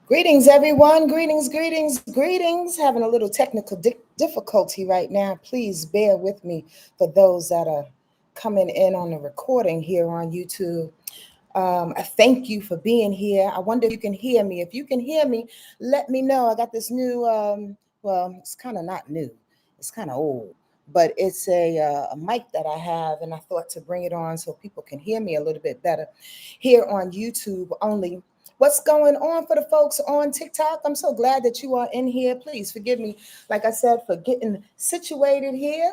Greetings, everyone. Greetings, greetings, greetings. Having a little technical difficulty right now. Please bear with me for those that are coming in on the recording here on YouTube. I thank you for being here. I wonder if you can hear me. If you can hear me, let me know. I got this new, well, it's kind of not new, it's kind of old, but it's a mic that I have, and I thought to bring it on so people can hear me a little bit better here on YouTube only. What's going on for the folks on TikTok? I'm so glad that you are in here. Please forgive me, like I said, for getting situated here.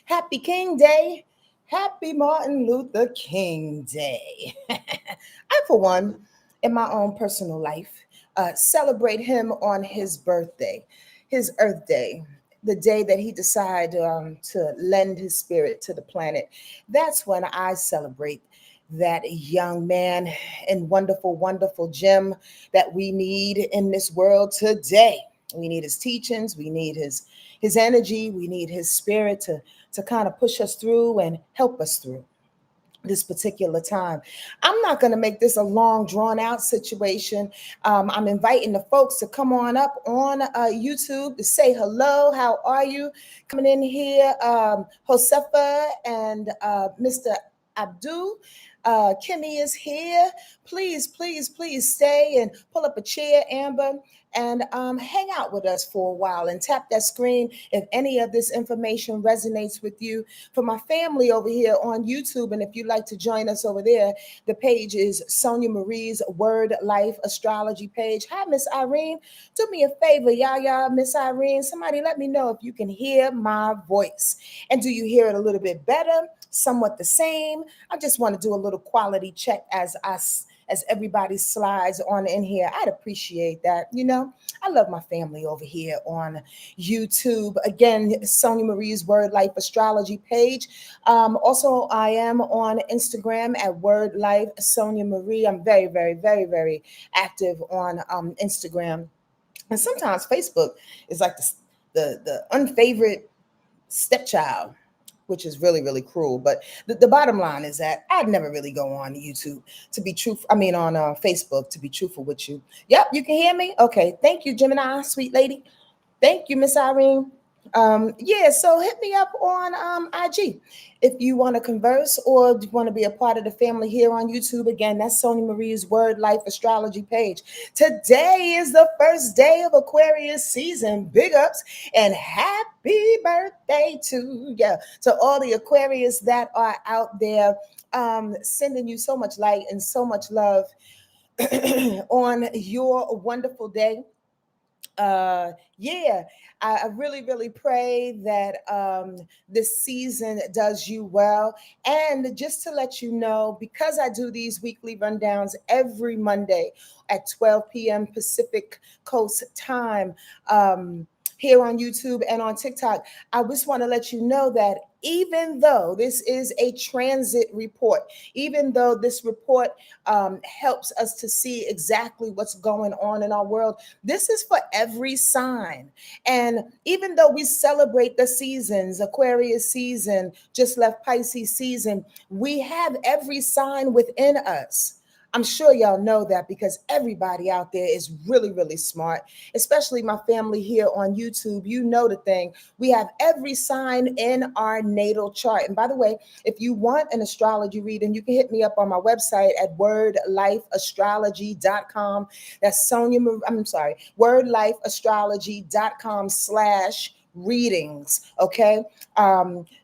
Happy King Day. Happy Martin Luther King Day. I, for one, in my own personal life, celebrate him on his birthday, his Earth Day, the day that he decided to lend his spirit to the planet. That's when I celebrate that young man and wonderful, wonderful gem that we need in this world today. We need his teachings, we need his energy, we need his spirit to kind of push us through and help us through this particular time. I'm not going to make this a long, drawn out situation. I'm inviting the folks to come on up on YouTube to say hello. How are you? Coming in here, Josefa and Mr. Abdul. Kimmy is here. Please, please, please stay and pull up a chair, Amber, and hang out with us for a while and tap that screen if any of this information resonates with you. For my family over here on YouTube, and if you'd like to join us over there, the page is Sonja Marie's Word Life Astrology page. Hi, Miss Irene. Do me a favor, y'all, Miss Irene. Somebody let me know if you can hear my voice. And do you hear it a little bit better? Somewhat the same? I just want to do a little quality check as everybody slides on in here. I'd appreciate that. I love my family over here on YouTube. Again, Sonja Marie's Word Life Astrology page. Also, I am on Instagram at Word Life Sonja Marie. I'm very, very, very, very active on Instagram. And sometimes Facebook is like the unfavorite stepchild, which is really, really cruel. But the bottom line is that I'd never really go on YouTube to be truthful. I mean, on Facebook, to be truthful with you. Yep, you can hear me? Okay, thank you, Gemini, sweet lady. Thank you, Miss Irene. Yeah, so hit me up on IG if you want to converse or you want to be a part of the family here on YouTube. Again, that's Sonja Marie's Word Life Astrology page. Today is the first day of Aquarius season. Big ups and happy birthday to you. To all the Aquarius that are out there, sending you so much light and so much love on your wonderful day. Yeah, I really, really pray that this season does you well. And just to let you know, because I do these weekly rundowns every Monday at 12 p.m. Pacific Coast time, here on YouTube and on TikTok, I just want to let you know that even though this is a transit report, even though this report helps us to see exactly what's going on in our world, this is for every sign. And even though we celebrate the seasons, Aquarius season, just left Pisces season, we have every sign within us. I'm sure y'all know that because everybody out there is really, really smart, especially my family here on YouTube. You know the thing. We have every sign in our natal chart. And by the way, if you want an astrology reading, you can hit me up on my website at wordlifeastrology.com. That's wordlifeastrology.com/readings. Okay.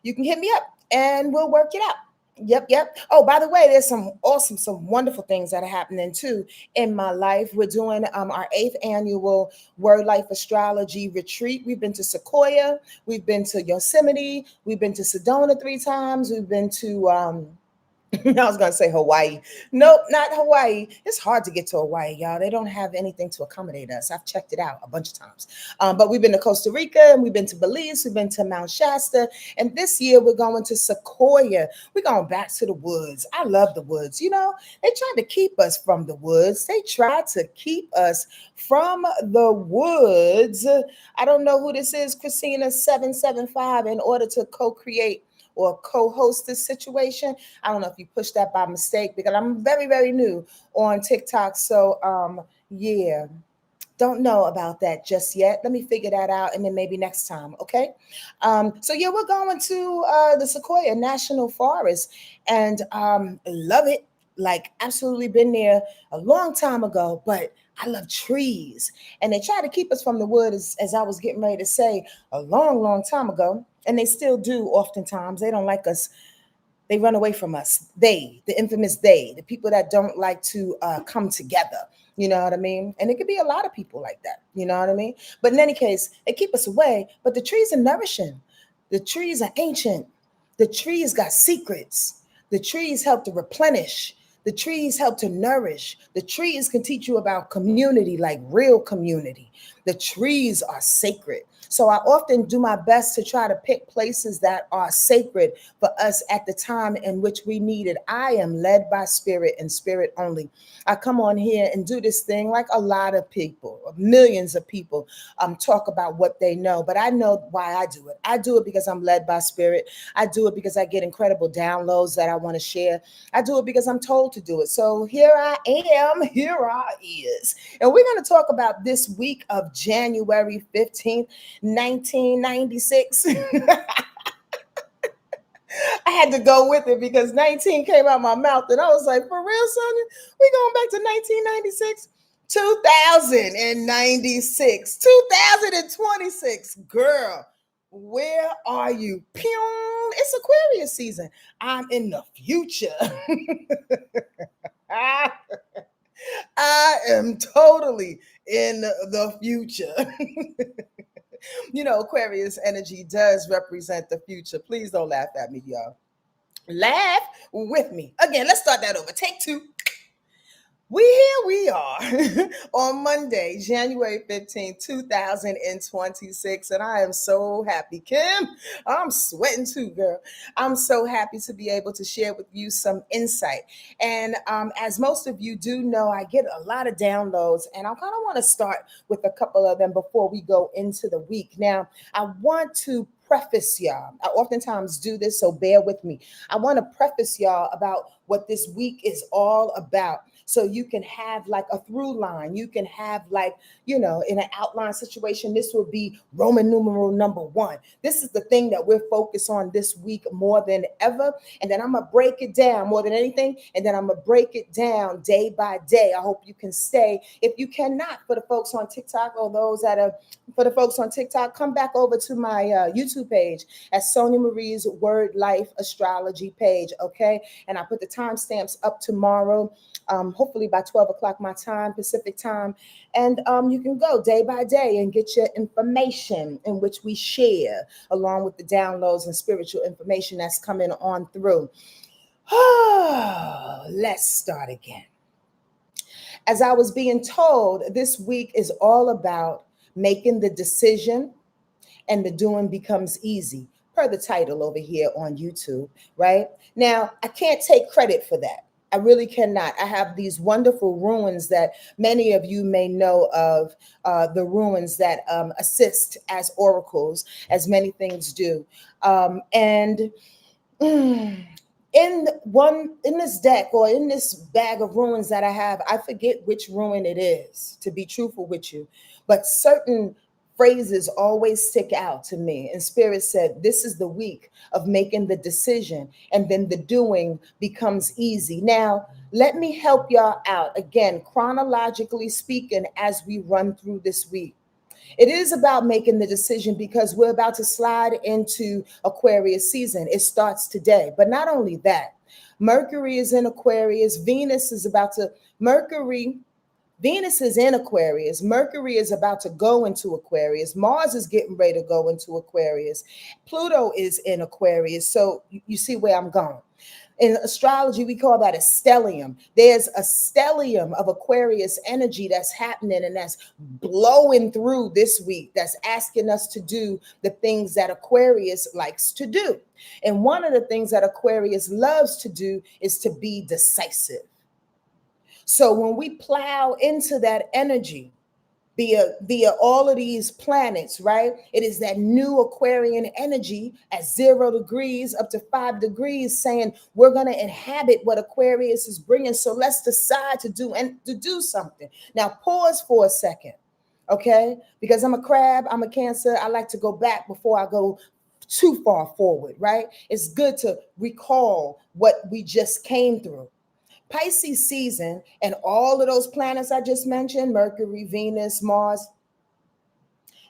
You can hit me up and we'll work it out. Yep. Oh, by the way, there's some wonderful things that are happening too in my life. We're doing our 8th annual Word Life Astrology retreat. We've been to SEQUOIA, we've been to Yosemite, we've been to Sedona 3 times, we've been to I was going to say Hawaii. Nope, not Hawaii. It's hard to get to Hawaii, y'all. They don't have anything to accommodate us. I've checked it out a bunch of times. But we've been to Costa Rica, and we've been to Belize, we've been to Mount Shasta, and this year we're going to SEQUOIA. We're going back to the woods. I love the woods. They tried to keep us from the woods. They tried to keep us from the woods. I don't know who this is, Christina 775, in order to co-create or co-host this situation. I don't know if you pushed that by mistake, because I'm very, very new on TikTok. So yeah, don't know about that just yet. Let me figure that out, and then maybe next time. Okay. So yeah, we're going to the SEQUOIA National Forest, and love it. Like, absolutely been there a long time ago, but I love trees, and they try to keep us from the wood, as I was getting ready to say, a long, long time ago, and they still do. Oftentimes, they don't like us. They run away from us. They, the infamous they, the people that don't like to come together. You know what I mean? And it could be a lot of people like that. You know what I mean? But in any case, they keep us away. But the trees are nourishing. The trees are ancient. The trees got secrets. The trees help to replenish. The trees help to nourish. The trees can teach you about community, like real community. The trees are sacred. So I often do my best to try to pick places that are sacred for us at the time in which we need it. I am led by spirit and spirit only. I come on here and do this thing like a lot of people, millions of people, talk about what they know, but I know why I do it. I do it because I'm led by spirit. I do it because I get incredible downloads that I want to share. I do it because I'm told to do it. So here I am, here I is. And we're going to talk about this week of January 15th, 1996. I had to go with it because 19 came out my mouth, and I was like, for real, Sonja? We going back to 1996? 2096, 2026, girl, where are you? Pew! It's Aquarius season. I'm in the future. I am totally in the future. You know, Aquarius energy does represent the future. Please don't laugh at me, y'all. Laugh with me. Again, let's start that over. Take two. Here we are on Monday, January 15th, 2026. And I am so happy. Kim, I'm sweating too, girl. I'm so happy to be able to share with you some insight. And as most of you do know, I get a lot of downloads, and I kind of want to start with a couple of them before we go into the week. Now, I want to preface y'all. I oftentimes do this, so bear with me. I want to preface y'all about what this week is all about, so you can have like a through line. You can have like, you know, in an outline situation, this will be Roman numeral number 1. This is the thing that we're focused on this week more than ever. And then I'm going to break it down more than anything. And then I'm going to break it down day by day. I hope you can stay. If you cannot, for the folks on TikTok, or those that are, for the folks on TikTok, come back over to my YouTube page at Sonja Marie's Wordlife Astrology page. Okay. And I put the timestamps up tomorrow. Hopefully by 12 o'clock my time, Pacific time. And you can go day by day and get your information, in which we share along with the downloads and spiritual information that's coming on through. Let's start again. As I was being told, this week is all about making the decision, and the doing becomes easy, per the title over here on YouTube, right? Now, I can't take credit for that. I really cannot. I have these wonderful runes that many of you may know of, the runes that assist as oracles, as many things do. And in this deck, or in this bag of runes that I have, I forget which rune it is, to be truthful with you, but certain phrases always stick out to me. And Spirit said, this is the week of making the decision, and then the doing becomes easy. Now, let me help y'all out. Again, chronologically speaking, as we run through this week, it is about making the decision, because we're about to slide into Aquarius season. It starts today. But not only that, Mercury is in Aquarius. Venus is in Aquarius. Mercury is about to go into Aquarius. Mars is getting ready to go into Aquarius. Pluto is in Aquarius. So you see where I'm going. In astrology, we call that a stellium. There's a stellium of Aquarius energy that's happening, and that's blowing through this week, that's asking us to do the things that Aquarius likes to do. And one of the things that Aquarius loves to do is to be decisive. So when we plow into that energy, via all of these planets, right? It is that new Aquarian energy at 0 degrees up to 5 degrees saying we're going to inhabit what Aquarius is bringing. So let's decide to do something. Now, pause for a second, okay? Because I'm a crab, I'm a Cancer. I like to go back before I go too far forward, right? It's good to recall what we just came through. Pisces season and all of those planets I just mentioned, Mercury, Venus, Mars,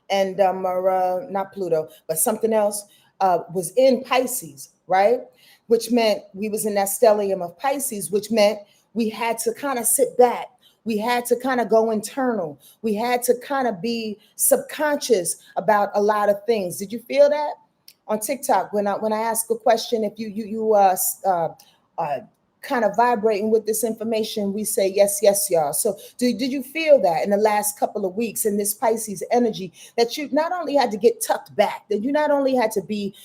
and not Pluto, but something else, was in Pisces, right? Which meant we was in that stellium of Pisces, which meant we had to kind of sit back. We had to kind of go internal. We had to kind of be subconscious about a lot of things. Did you feel that? On TikTok, when I ask a question, if you kind of vibrating with this information, we say yes, y'all. So did you feel that in the last couple of weeks in this Pisces energy, that you not only had to get tucked back, that you not only had to be,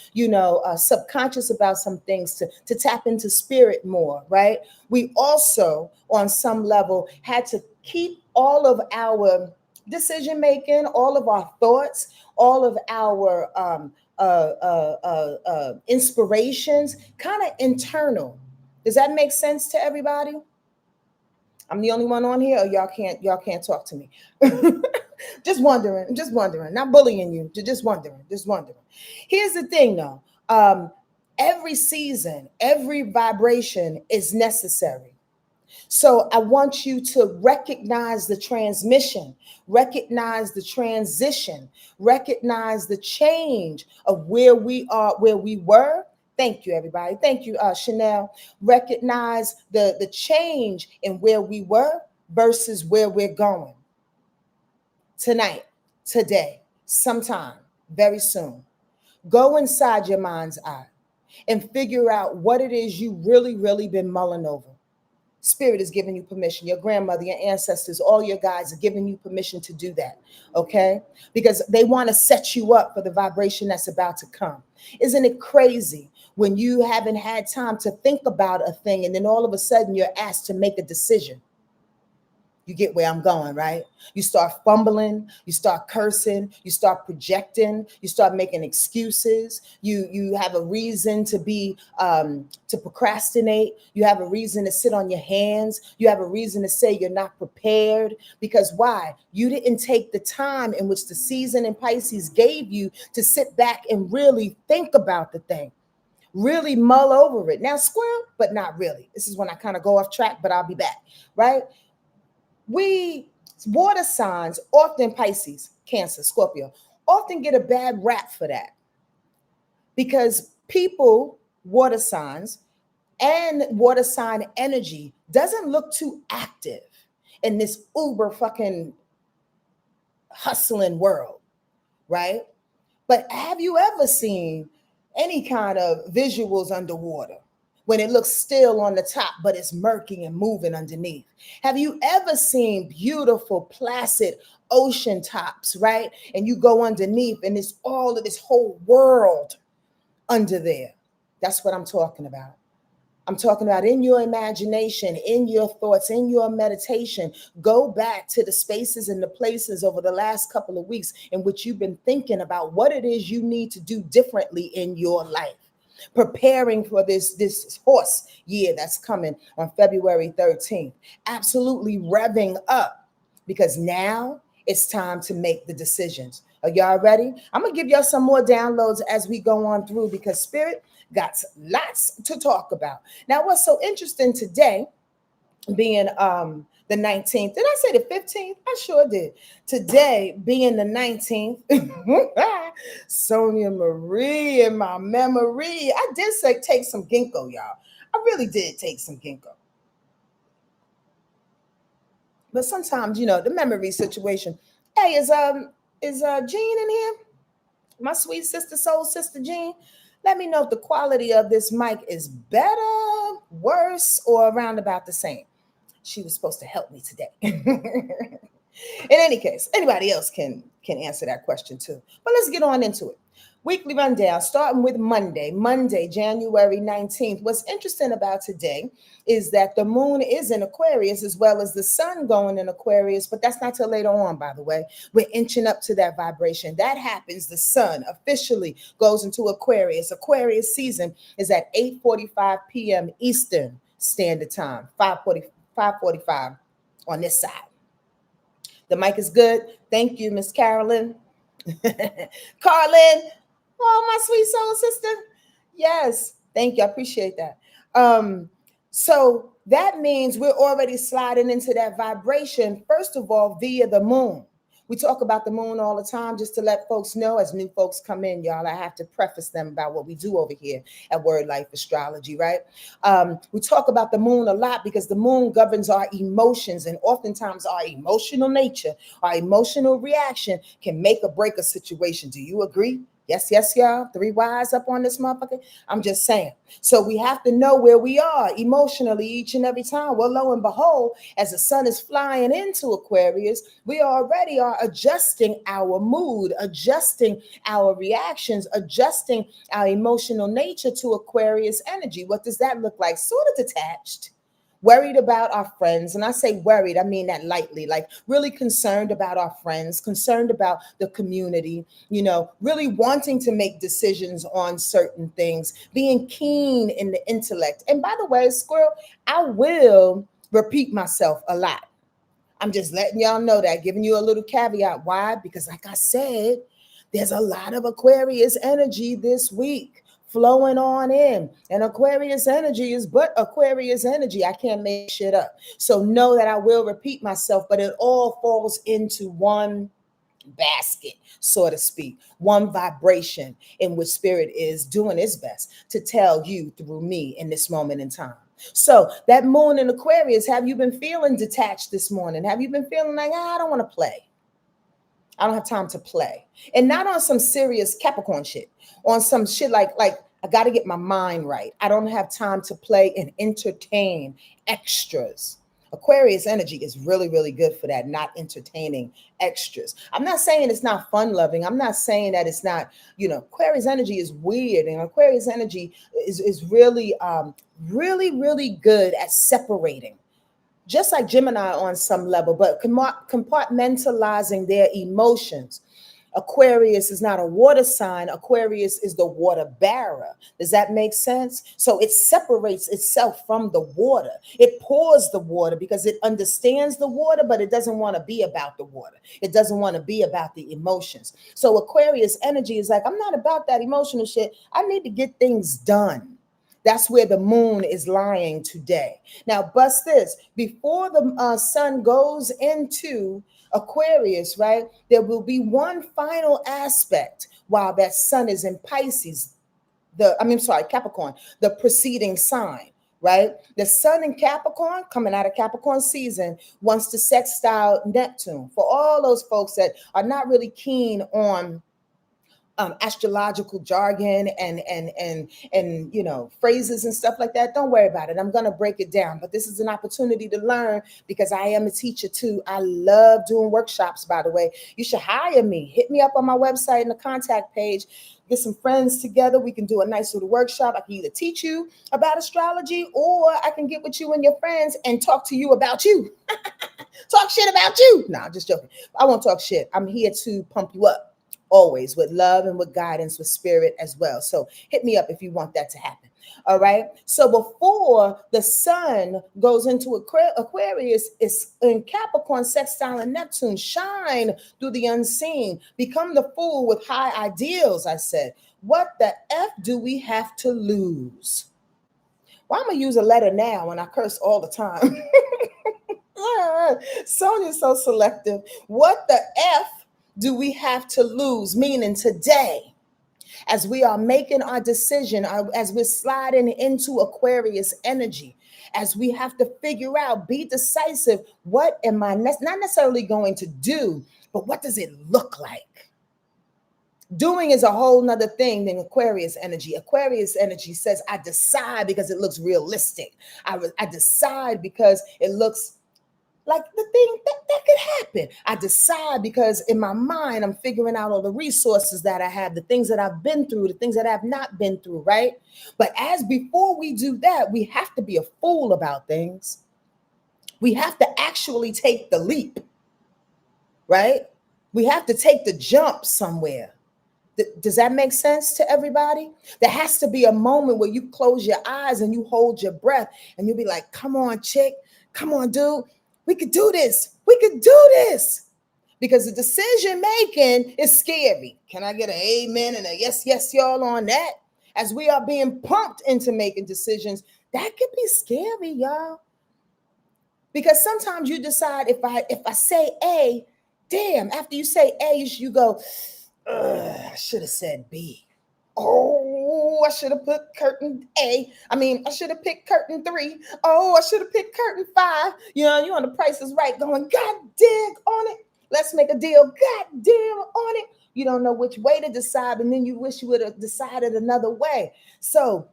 subconscious about some things to tap into spirit more, right? We also, on some level, had to keep all of our decision making, all of our thoughts, all of our inspirations kind of internal. Does that make sense to everybody? I'm the only one on here, or y'all can't talk to me. just wondering, not bullying you, just wondering. Here's the thing though. Every season, every vibration is necessary. So I want you to recognize the transmission, recognize the transition, recognize the change of where we are, where we were. Thank you, everybody. Thank you, Chanel. Recognize the change in where we were versus where we're going. Tonight, today, sometime, very soon. Go inside your mind's eye and figure out what it is you really been mulling over. Spirit is giving you permission. Your grandmother, your ancestors, all your guides are giving you permission to do that, okay? Because they want to set you up for the vibration that's about to come. Isn't it crazy when you haven't had time to think about a thing and then all of a sudden you're asked to make a decision? You get where I'm going, right? You start fumbling, you start cursing, you start projecting, you start making excuses. You have a reason to be to procrastinate. You have a reason to sit on your hands. You have a reason to say you're not prepared. Because why? You didn't take the time in which the season in Pisces gave you to sit back and really think about the thing. Really mull over it. Now, squirrel, but not really. This is when I kind of go off track, but I'll be back, right? We water signs, often Pisces, Cancer, Scorpio, often get a bad rap for that because people, water signs and water sign energy doesn't look too active in this uber fucking hustling world, right? But have you ever seen any kind of visuals underwater? When it looks still on the top, but it's murky and moving underneath. Have you ever seen beautiful, placid ocean tops, right? And you go underneath and it's all of this whole world under there. That's what I'm talking about. I'm talking about in your imagination, in your thoughts, in your meditation. Go back to the spaces and the places over the last couple of weeks in which you've been thinking about what it is you need to do differently in your life. Preparing for this horse year that's coming on February 13th. Absolutely revving up because now it's time to make the decisions. Are y'all ready? I'm going to give y'all some more downloads as we go on through because Spirit got lots to talk about. Now, what's so interesting today being the 19th. Did I say the 15th? I sure did. Today being the 19th, SonjaMarie in my memory. I did say take some ginkgo, y'all. I really did take some ginkgo. But sometimes, the memory situation. Hey, is Jean in here? My sweet sister, soul sister Jean. Let me know if the quality of this mic is better, worse, or around about the same. She was supposed to help me today. In any case, anybody else can answer that question too. But let's get on into it. Weekly rundown, starting with Monday, January 19th. What's interesting about today is that the moon is in Aquarius as well as the sun going in Aquarius, but that's not till later on, by the way. We're inching up to that vibration. That happens, the sun officially goes into Aquarius. Aquarius season is at 8:45 p.m. Eastern Standard Time, 5:45 on this side. The mic is good. Thank you, Miss Carolyn. Carlin, oh, my sweet soul sister. Yes, thank you. I appreciate that. So that means we're already sliding into that vibration, first of all, via the moon. We talk about the moon all the time just to let folks know as new folks come in, y'all. I have to preface them about what we do over here at Wordlife Astrology, right? We talk about the moon a lot because the moon governs our emotions, and oftentimes our emotional nature, our emotional reaction can make or break a situation. Do you agree? Yes, y'all. 3 Y's up on this motherfucker. I'm just saying. So we have to know where we are emotionally each and every time. Well, lo and behold, as the sun is flying into Aquarius, we already are adjusting our mood, adjusting our reactions, adjusting our emotional nature to Aquarius energy. What does that look like? Sort of detached. Worried about our friends. And I say worried, I mean that lightly, like really concerned about our friends, concerned about the community, really wanting to make decisions on certain things, being keen in the intellect. And by the way, squirrel, I will repeat myself a lot. I'm just letting y'all know that, giving you a little caveat. Why? Because like I said, there's a lot of Aquarius energy this week flowing on in. And Aquarius energy is but Aquarius energy. I can't make shit up. So know that I will repeat myself, but it all falls into one basket, so to speak, one vibration in which spirit is doing its best to tell you through me in this moment in time. So that moon in Aquarius, have you been feeling detached this morning? Have you been feeling like, I don't want to play? I don't have time to play. And not on some serious Capricorn shit, on some shit like I got to get my mind right. I don't have time to play and entertain extras. Aquarius energy is really, really good for that, not entertaining extras. I'm not saying it's not fun loving. I'm not saying that it's not, Aquarius energy is weird. And Aquarius energy is really, really, really good at separating. Just like Gemini on some level, but compartmentalizing their emotions. Aquarius is not a water sign. Aquarius is the water bearer. Does that make sense? So it separates itself from the water. It pours the water because it understands the water, but it doesn't want to be about the water. It doesn't want to be about the emotions. So Aquarius energy is like, I'm not about that emotional shit. I need to get things done. That's where the moon is lying today. Now, bust this. Before the sun goes into Aquarius, right, there will be one final aspect while that sun is in Pisces, Capricorn, the preceding sign, right? The sun in Capricorn, coming out of Capricorn season, wants to sextile Neptune. For all those folks that are not really keen on astrological jargon and phrases and stuff like that, don't worry about it. I'm going to break it down, but this is an opportunity to learn because I am a teacher too. I love doing workshops, by the way. You should hire me. Hit me up on my website in the contact page. Get some friends together. We can do a nice little workshop. I can either teach you about astrology or I can get with you and your friends and talk to you about you. Talk shit about you. No, I'm just joking. I won't talk shit. I'm here to pump you up. Always with love and with guidance, with spirit as well. So hit me up if you want that to happen. All right. So before the sun goes into Aquarius, it's in Capricorn, sextile and Neptune. Shine through the unseen. Become the fool with high ideals, I said. What the F do we have to lose? Well, I'm going to use a letter now when I curse all the time. Sonja's so selective. What the F do we have to lose? Meaning today, as we are making our decision, as we're sliding into Aquarius energy, as we have to figure out, be decisive, what am I not necessarily going to do, but what does it look like? Doing is a whole nother thing than Aquarius energy. Aquarius energy says, I decide because it looks realistic. I decide because it looks like the thing that could happen. I decide because in my mind, I'm figuring out all the resources that I have, the things that I've been through, the things that I've not been through, right? But as before we do that, we have to be a fool about things. We have to actually take the leap, right? We have to take the jump somewhere. Does that make sense to everybody? There has to be a moment where you close your eyes and you hold your breath and you'll be like, come on, chick. Come on, dude. We could do this. We could do this. Because the decision making is scary. Can I get an amen and a yes, yes, y'all on that? As we are being pumped into making decisions, that could be scary, y'all. Because sometimes you decide if I say A, damn, after you say A, you go, I should have said B. Oh, I should have put curtain A. I should have picked curtain 3. Oh, I should have picked curtain 5. You know, you're on the Price is Right going, God dig on it. Let's make a deal. God damn on it. You don't know which way to decide, and then you wish you would have decided another way. So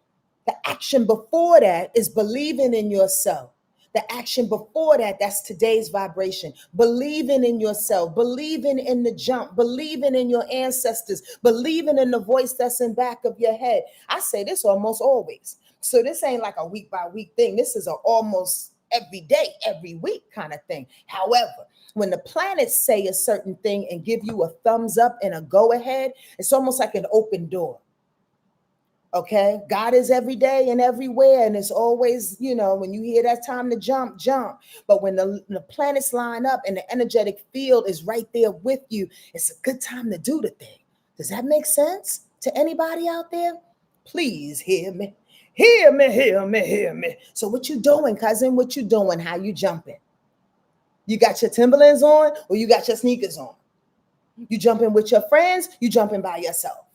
the action before that is believing in yourself. The action before that, that's today's vibration. Believing in yourself, believing in the jump, believing in your ancestors, believing in the voice that's in back of your head. I say this almost always. So this ain't like a week by week thing. This is an almost every day, every week kind of thing. However, when the planets say a certain thing and give you a thumbs up and a go ahead, it's almost like an open door. Okay, God is every day and everywhere, and it's always, when you hear that time to jump, jump. But when the planets line up and the energetic field is right there with you, it's a good time to do the thing. Does that make sense to anybody out there? Please hear me. Hear me, hear me, hear me. So what you doing, cousin? What you doing? How you jumping? You got your Timberlands on or you got your sneakers on? You jumping with your friends? You jumping by yourself?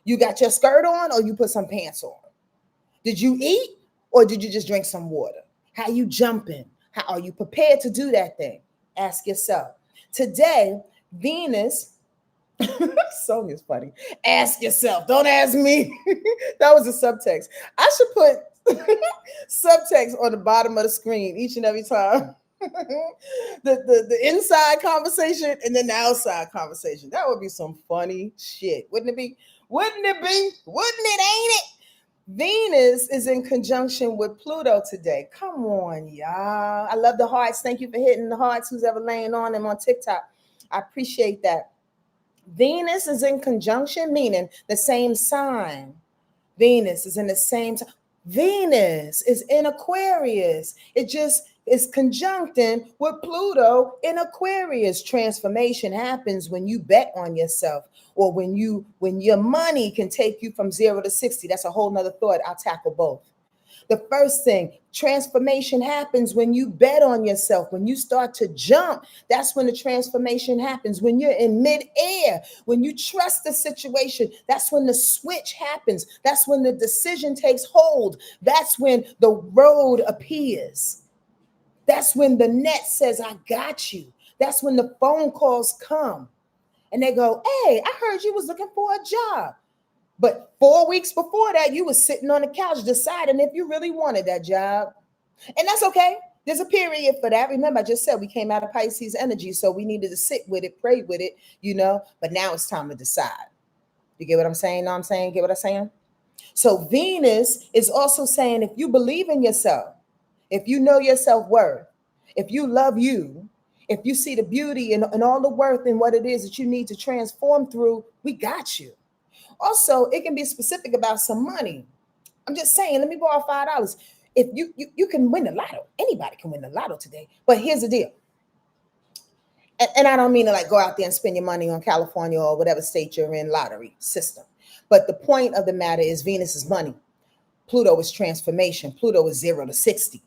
You got your skirt on or you put some pants on? Did you eat or did you just drink some water? How you jumping? How are you prepared to do that thing? Ask yourself. Today, Venus, Sonja's funny. Ask yourself. Don't ask me. That was a subtext. I should put subtext on the bottom of the screen each and every time. the inside conversation and then the outside conversation. That would be some funny shit. Wouldn't it be? Wouldn't it be? Wouldn't it? Ain't it? Venus is in conjunction with Pluto today. Come on, y'all. I love the hearts. Thank you for hitting the hearts. Who's ever laying on them on TikTok. I appreciate that. Venus is in conjunction, meaning the same sign. Venus is in the same time. Venus is in Aquarius. It just is conjuncting with Pluto in Aquarius. Transformation happens when you bet on yourself, or when your money can take you from 0 to 60. That's a whole nother thought. I'll tackle both. The first thing, transformation happens when you bet on yourself. When you start to jump, that's when the transformation happens. When you're in midair, when you trust the situation, that's when the switch happens. That's when the decision takes hold. That's when the road appears. That's when the net says, I got you. That's when the phone calls come and they go, hey, I heard you was looking for a job. But 4 weeks before that, you were sitting on the couch deciding if you really wanted that job. And that's okay. There's a period for that. Remember, I just said we came out of Pisces energy, so we needed to sit with it, pray with it, But now it's time to decide. You get what I'm saying? Know what I'm saying? Get what I'm saying? So Venus is also saying if you believe in yourself, if you know your self-worth, if you love you, if you see the beauty and all the worth in what it is that you need to transform through, we got you. Also, it can be specific about some money. I'm just saying, let me borrow $5. If you can win the lotto, anybody can win the lotto today. But here's the deal. And I don't mean to like go out there and spend your money on California or whatever state you're in lottery system. But the point of the matter is Venus is money. Pluto is transformation. Pluto is 0 to 60.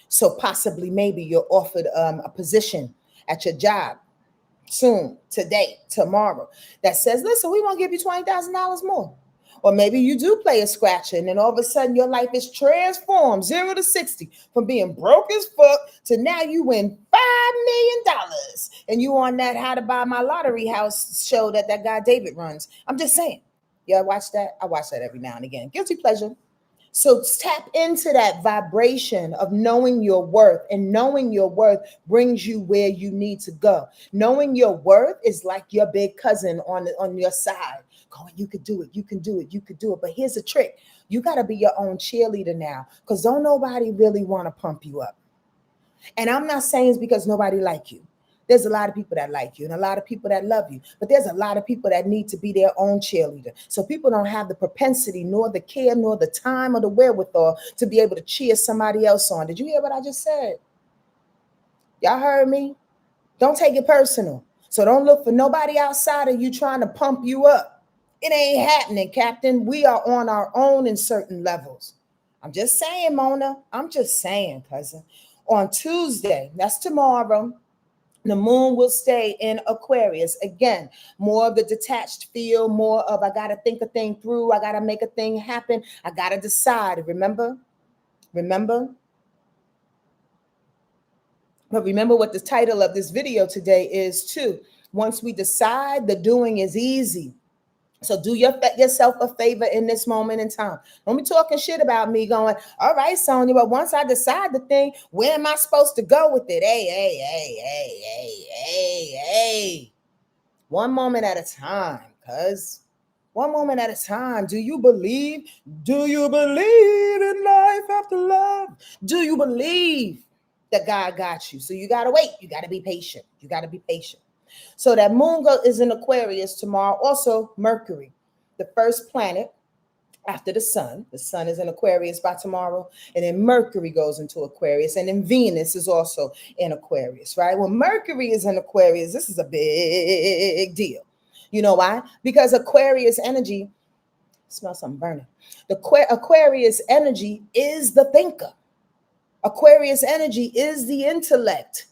So possibly maybe you're offered a position at your job soon, today, tomorrow, that says, listen, we want to give you $20,000 more. Or maybe you do play a scratcher and then all of a sudden your life is transformed 0 to 60 from being broke as fuck to now you win $5 million. And you on that How to Buy My Lottery House show that guy David runs. I'm just saying. Yeah, I watch that. I watch that every now and again. Guilty pleasure. So tap into that vibration of knowing your worth, and knowing your worth brings you where you need to go. Knowing your worth is like your big cousin on your side going, you could do it, you can do it, you could do it. But here's the trick. You got to be your own cheerleader now, because don't nobody really want to pump you up. And I'm not saying it's because nobody like you. There's a lot of people that like you and a lot of people that love you, but there's a lot of people that need to be their own cheerleader. So people don't have the propensity, nor the care, nor the time or the wherewithal to be able to cheer somebody else on. Did you hear what I just said? Y'all heard me? Don't take it personal. So don't look for nobody outside of you trying to pump you up. It ain't happening, Captain. We are on our own in certain levels. I'm just saying, Mona. I'm just saying, cousin. On Tuesday, that's tomorrow, the moon will stay in Aquarius. Again, more of the detached feel, more of I got to think a thing through. I got to make a thing happen. I got to decide. Remember? But remember what the title of this video today is too. Once we decide, the doing is easy. So do yourself a favor in this moment in time. Don't be talking shit about me going, all right, Sonja, but once I decide the thing, where am I supposed to go with it? Hey. One moment at a time, cuz. One moment at a time. Do you believe? Do you believe in life after love? Do you believe that God got you? So you got to wait. You got to be patient. You got to be patient. So that moon is in Aquarius tomorrow. Also, Mercury, the first planet after the sun. The sun is in Aquarius by tomorrow. And then Mercury goes into Aquarius. And then Venus is also in Aquarius, right? When Mercury is in Aquarius, this is a big deal. You know why? Because Aquarius energy, smell something burning. The Aquarius energy is the thinker. Aquarius energy is the intellect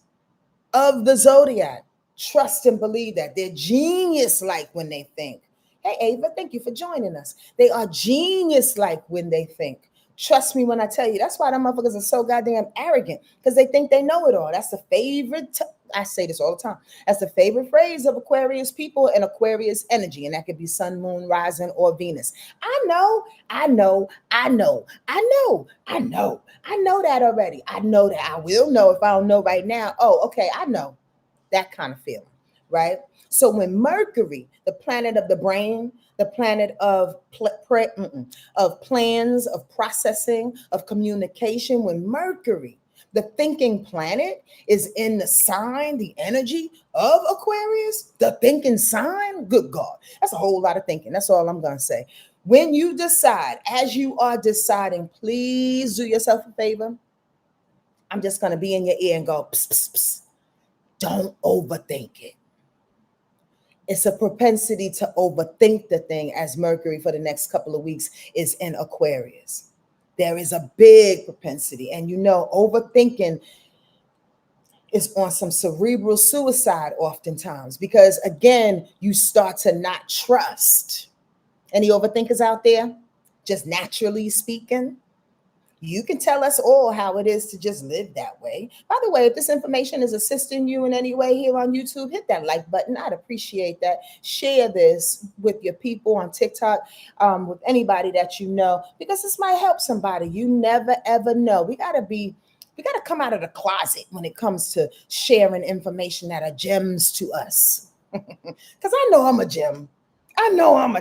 of the zodiac. Trust and believe that. They're genius-like when they think. Hey, Ava, thank you for joining us. They are genius-like when they think. Trust me when I tell you. That's why them motherfuckers are so goddamn arrogant, because they think they know it all. That's the favorite. I say this all the time. That's the favorite phrase of Aquarius people and Aquarius energy. And that could be sun, moon, rising, or Venus. I know that already. I know that. I will know if I don't know right now. Oh, okay, I know. That kind of feeling, right? So when Mercury, the planet of the brain, the planet of plans, of processing, of communication, when Mercury, the thinking planet, is in the sign, the energy of Aquarius, the thinking sign, good God, that's a whole lot of thinking. That's all I'm going to say. When you decide, as you are deciding, please do yourself a favor. I'm just going to be in your ear and go, pss, pss, pss. Don't overthink it. It's a propensity to overthink the thing, as Mercury for the next couple of weeks is in Aquarius. There is a big propensity. And you know, overthinking is on some cerebral suicide oftentimes, because again, you start to not trust. Any overthinkers out there? Just naturally speaking? You can tell us all how it is to just live that way. By the way, if this information is assisting you in any way here on YouTube, hit that like button. I'd appreciate that. Share this with your people on TikTok, with anybody that you know, because this might help somebody. You never, ever know. We got to come out of the closet when it comes to sharing information that are gems to us. Because I know I'm a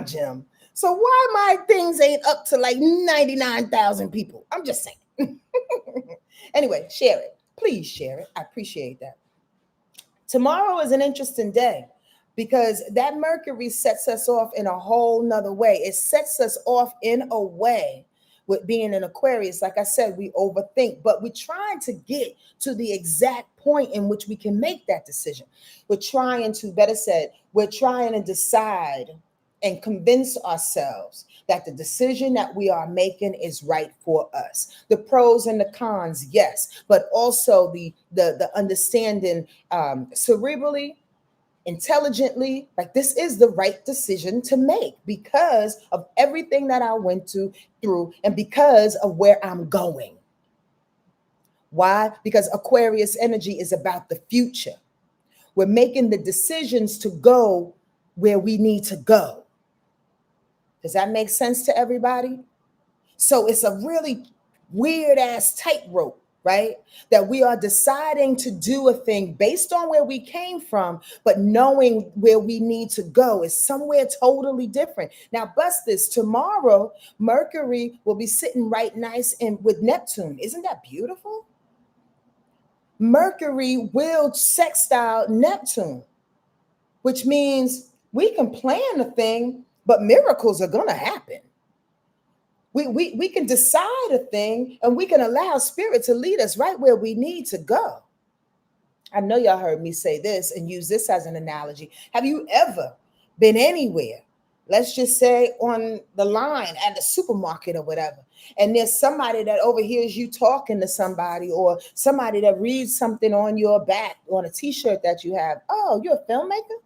gem. So why my things ain't up to like 99,000 people? I'm just saying. Anyway, share it. Please share it. I appreciate that. Tomorrow is an interesting day, because that Mercury sets us off in a whole nother way. It sets us off in a way with being in Aquarius. Like I said, we overthink, but we're trying to get to the exact point in which we can make that decision. We're trying to decide and convince ourselves that the decision that we are making is right for us. The pros and the cons, yes, but also the understanding cerebrally, intelligently, like this is the right decision to make because of everything that I went through and because of where I'm going. Why? Because Aquarius energy is about the future. We're making the decisions to go where we need to go. Does that make sense to everybody? So it's a really weird ass tightrope, right? That we are deciding to do a thing based on where we came from, but knowing where we need to go is somewhere totally different. Now, bust this. Tomorrow, Mercury will be sitting right nice in with Neptune. Isn't that beautiful? Mercury will sextile Neptune, which means we can plan a thing, but miracles are going to happen. We can decide a thing and we can allow spirit to lead us right where we need to go. I know y'all heard me say this and use this as an analogy. Have you ever been anywhere, let's just say on the line at the supermarket or whatever, and there's somebody that overhears you talking to somebody, or somebody that reads something on your back on a t-shirt that you have? Oh, you're a filmmaker?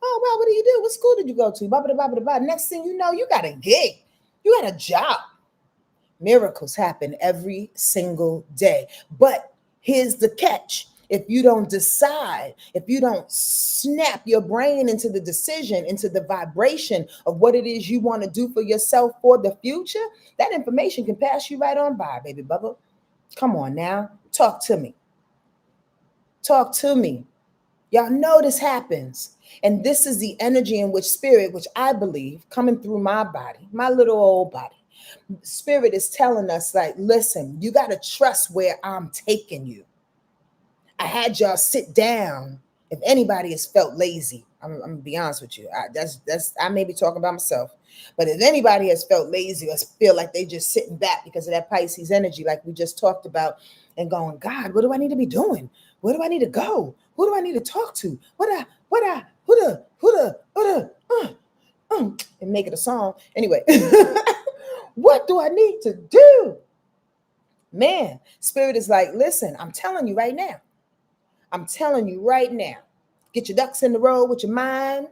Oh, well, what do you do? What school did you go to? Blah, blah, blah, blah, blah. Next thing you know, you got a gig. You got a job. Miracles happen every single day. But here's the catch. If you don't decide, if you don't snap your brain into the decision, into the vibration of what it is you want to do for yourself for the future, that information can pass you right on by, baby bubba. Come on now. Talk to me. Talk to me. Y'all know this happens. And this is the energy in which spirit, which I believe coming through my body, my little old body, spirit is telling us, like, listen, you got to trust where I'm taking you. I had y'all sit down. If anybody has felt lazy, I'm gonna be honest with you. I may be talking about myself, but if anybody has felt lazy or feel like they just sitting back because of that Pisces energy, like we just talked about, and going, God, what do I need to be doing? Where do I need to go? Who do I need to talk to? And make it a song. Anyway, what do I need to do? Man, spirit is like, listen, I'm telling you right now. I'm telling you right now, get your ducks in the row with your mind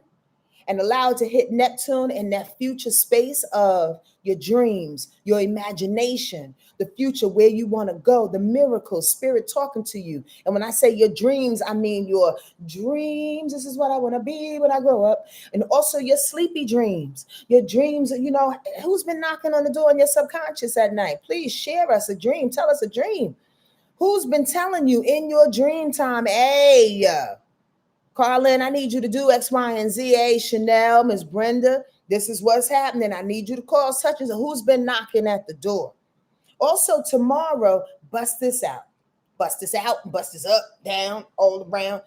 and allow it to hit Neptune in that future space of your dreams, your imagination, the future where you want to go, the miracles, spirit talking to you. And when I say your dreams, I mean your dreams. This is what I want to be when I grow up. And also your sleepy dreams, your dreams. You know, who's been knocking on the door in your subconscious at night? Please share us a dream. Tell us a dream. Who's been telling you in your dream time, hey, Carlin, I need you to do X, Y, and Z. Hey, Chanel, Miss Brenda, this is what's happening. I need you to call such and such. Who's been knocking at the door? Also, tomorrow, bust this out. Bust this out, bust this up, down, all around.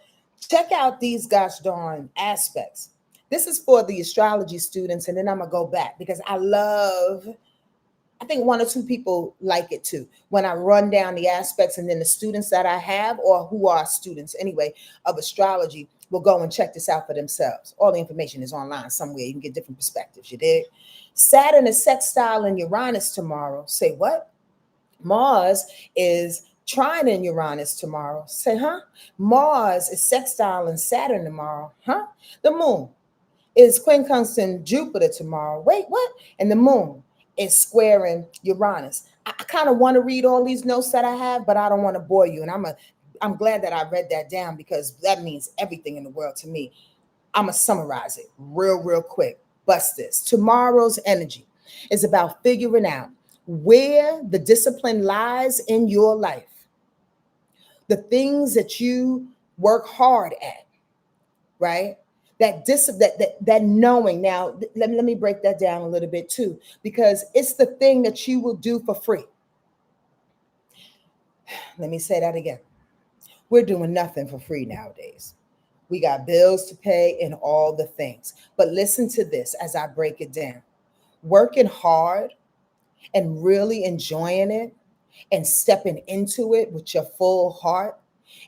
Check out these gosh darn aspects. This is for the astrology students, and then I'm going to go back because I think one or two people like it too. When I run down the aspects, and then the students that I have, or who are students anyway, of astrology, will go and check this out for themselves. All the information is online somewhere. You can get different perspectives. You dig? Saturn is sextile in Uranus tomorrow. Say what? Mars is trine in Uranus tomorrow. Say, huh? Mars is sextile in Saturn tomorrow. Huh? The moon is quincunx Jupiter tomorrow. Wait, what? And the moon is squaring Uranus. I kind of want to read all these notes that I have, but I don't want to bore you. And I'm glad that I read that down because that means everything in the world to me. I'm going to summarize it real quick. Bust this. Tomorrow's energy is about figuring out where the discipline lies in your life. The things that you work hard at, right? That knowing. Now, let me break that down a little bit too, because it's the thing that you will do for free. Let me say that again. We're doing nothing for free nowadays. We got bills to pay and all the things. But listen to this as I break it down. Working hard and really enjoying it and stepping into it with your full heart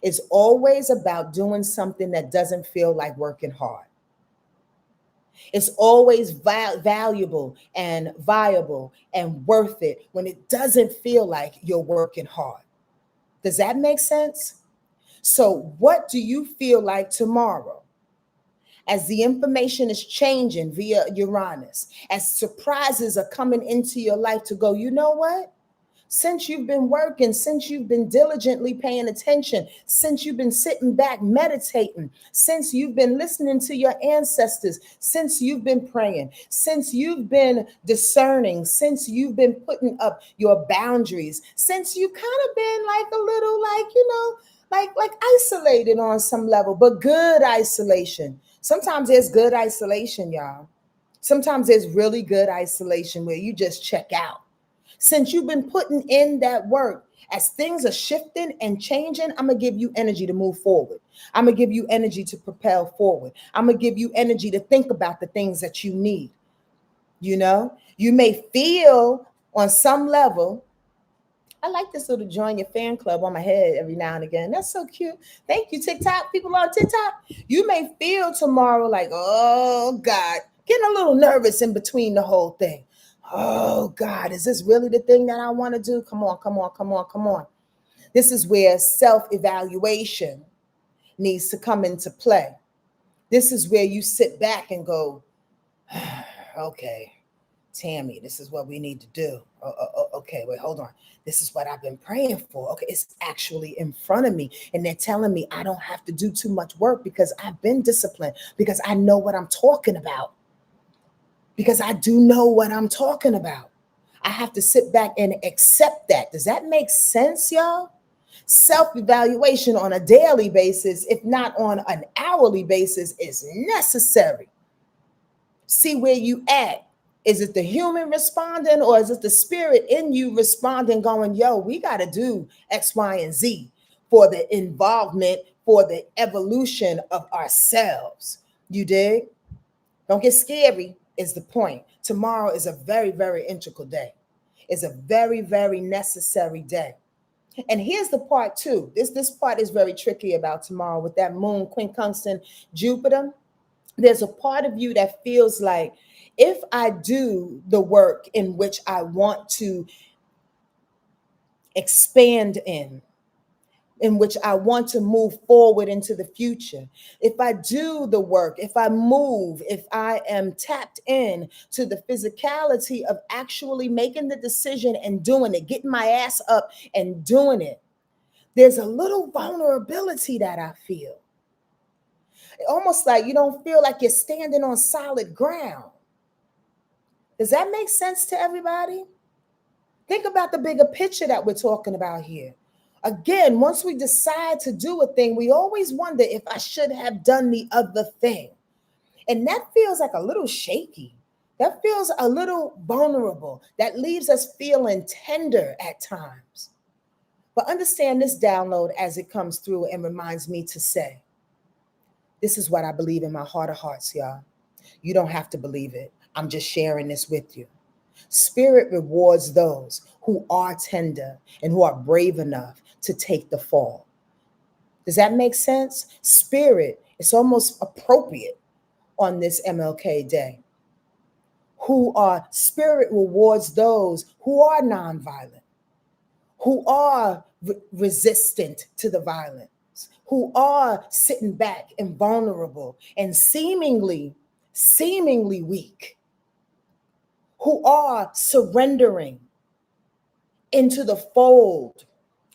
is always about doing something that doesn't feel like working hard. It's always valuable and viable and worth it when it doesn't feel like you're working hard. Does that make sense? So what do you feel like tomorrow? As the information is changing via Uranus, as surprises are coming into your life to go, you know what? since you've been working, since you've been diligently paying attention, since you've been sitting back meditating, since you've been listening to your ancestors, since you've been praying, since you've been discerning, since you've been putting up your boundaries, since you kind of been like a little like isolated on some level, but good isolation. Sometimes there's good isolation, y'all. Sometimes there's really good isolation where you just check out. Since you've been putting in that work, as things are shifting and changing, I'm going to give you energy to move forward. I'm going to give you energy to propel forward. I'm going to give you energy to think about the things that you need. You know, you may feel on some level, I like this little join your fan club on my head every now and again. That's so cute. Thank you, TikTok. People on TikTok. You may feel tomorrow like, oh God, getting a little nervous in between the whole thing. Oh God, is this really the thing that I want to do? Come on, come on, come on, come on. This is where self-evaluation needs to come into play. This is where you sit back and go, okay, Tammy, this is what we need to do. Okay, wait, hold on. This is what I've been praying for. Okay, it's actually in front of me. And they're telling me I don't have to do too much work because I've been disciplined, because I know what I'm talking about. Because I do know what I'm talking about. I have to sit back and accept that. Does that make sense, y'all? Self-evaluation on a daily basis, if not on an hourly basis, is necessary. See where you at. Is it the human responding, or is it the spirit in you responding, going, yo, we got to do X, Y, and Z for the involvement, for the evolution of ourselves? You dig? Don't get scary is the point. Tomorrow is a very, very integral day. It's a very, very necessary day. And here's the part too. This part is very tricky about tomorrow with that moon quincunxing Jupiter. There's a part of you that feels like, if I do the work in which I want to expand in which I want to move forward into the future, if I do the work, if I move, if I am tapped in to the physicality of actually making the decision and doing it, getting my ass up and doing it, there's a little vulnerability that I feel. Almost like you don't feel like you're standing on solid ground. Does that make sense to everybody? Think about the bigger picture that we're talking about here. Again, once we decide to do a thing, we always wonder if I should have done the other thing. And that feels like a little shaky. That feels a little vulnerable. That leaves us feeling tender at times. But understand this download as it comes through and reminds me to say, this is what I believe in my heart of hearts, y'all. You don't have to believe it. I'm just sharing this with you. Spirit rewards those who are tender and who are brave enough to take the fall. Does that make sense? Spirit, it's almost appropriate on this MLK day. Spirit rewards those who are nonviolent, who are resistant to the violence, who are sitting back and vulnerable and seemingly weak, who are surrendering into the fold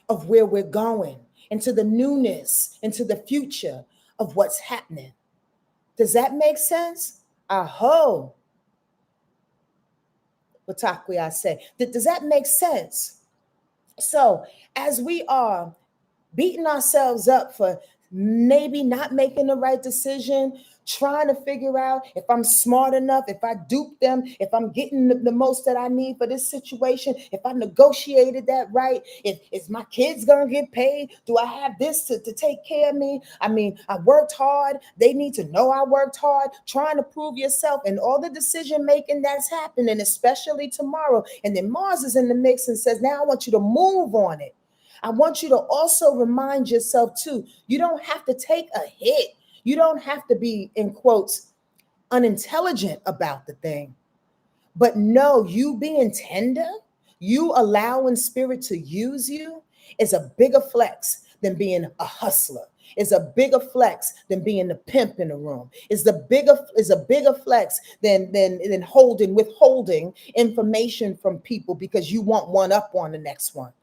of where we're going, into the newness, into the future of what's happening. Does that make sense? Aho. Watakwe, I say. Does that make sense? So as we are beating ourselves up for maybe not making the right decision, trying to figure out if I'm smart enough, if I dupe them, if I'm getting the most that I need for this situation, if I negotiated that right, if is my kids gonna get paid? Do I have this to take care of me? I mean, I worked hard. They need to know I worked hard, trying to prove yourself and all the decision making that's happening, especially tomorrow. And then Mars is in the mix and says, now I want you to move on it. I want you to also remind yourself too, you don't have to take a hit. You don't have to be, in quotes, unintelligent about the thing. But no, you being tender, you allowing spirit to use you is a bigger flex than being a hustler. is a bigger flex than being the pimp in the room. Is a bigger flex than withholding information from people because you want one up on the next one.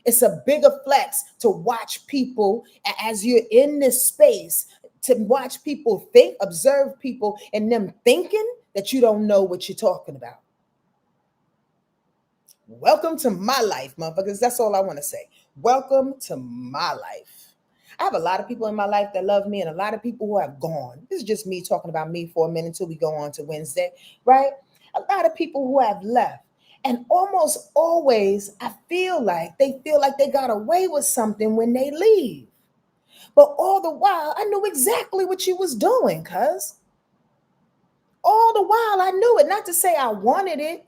It's a bigger flex to watch people as you're in this space, to watch people think, observe people, and them thinking that you don't know what you're talking about. Welcome to my life, motherfuckers. That's all I want to say. Welcome to my life. I have a lot of people in my life that love me and a lot of people who have gone. This is just me talking about me for a minute until we go on to Wednesday, right? A lot of people who have left. And almost always, I feel like they got away with something when they leave. But all the while, I knew exactly what you was doing, cuz. All the while, I knew it. Not to say I wanted it,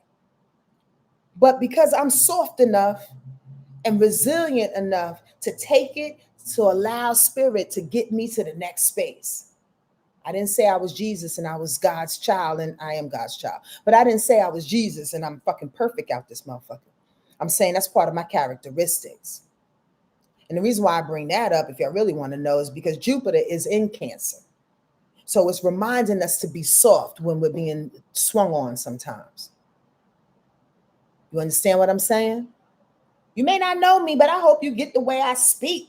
but because I'm soft enough and resilient enough to take it, to allow spirit to get me to the next space. I didn't say I was Jesus and I was God's child and I am God's child. But I didn't say I was Jesus and I'm fucking perfect out this motherfucker. I'm saying that's part of my characteristics. And the reason why I bring that up, if y'all really want to know, is because Jupiter is in Cancer. So it's reminding us to be soft when we're being swung on sometimes. You understand what I'm saying? You may not know me, but I hope you get the way I speak.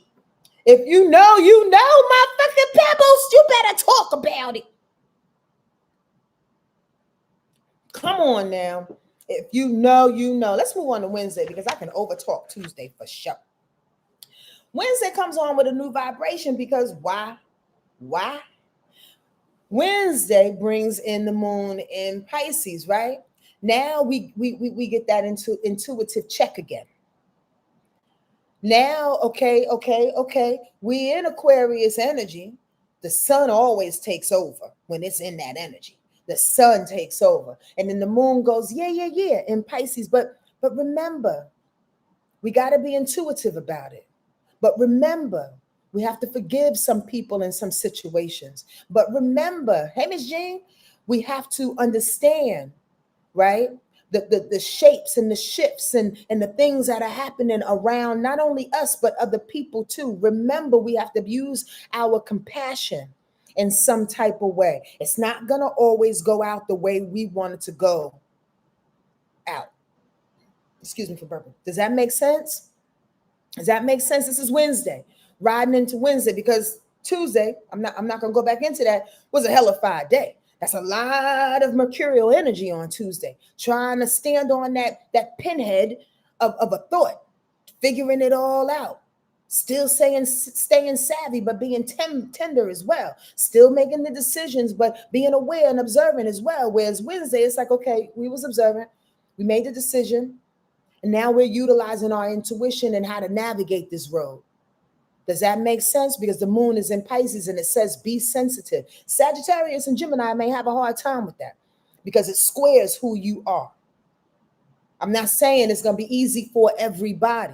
If you know, my fucking pebbles, you better talk about it. Come on now. If you know, you know. Let's move on to Wednesday because I can overtalk Tuesday for sure. Wednesday comes on with a new vibration because why? Why? Wednesday brings in the moon in Pisces, right? Now we get that into intuitive check again. Now, okay. We in Aquarius energy. The sun always takes over when it's in that energy. The sun takes over. And then the moon goes, yeah, in Pisces. But remember, we got to be intuitive about it. But remember, we have to forgive some people in some situations. But remember, hey, Ms. Jean, we have to understand, right? The shapes and the shifts and the things that are happening around not only us, but other people too. Remember, we have to use our compassion in some type of way. It's not going to always go out the way we want it to go out. Excuse me for burping. Does that make sense? Does that make sense? This is Wednesday, riding into Wednesday, because Tuesday, I'm not going to go back into that, was a hellified day. That's a lot of mercurial energy on Tuesday, trying to stand on that pinhead of a thought, figuring it all out, still staying savvy, but being tender as well, still making the decisions, but being aware and observant as well. Whereas Wednesday, it's like, okay, we was observant, we made the decision, and now we're utilizing our intuition and how to navigate this road. Does that make sense? Because the moon is in Pisces and it says be sensitive. Sagittarius and Gemini may have a hard time with that because it squares who you are. I'm not saying it's going to be easy for everybody.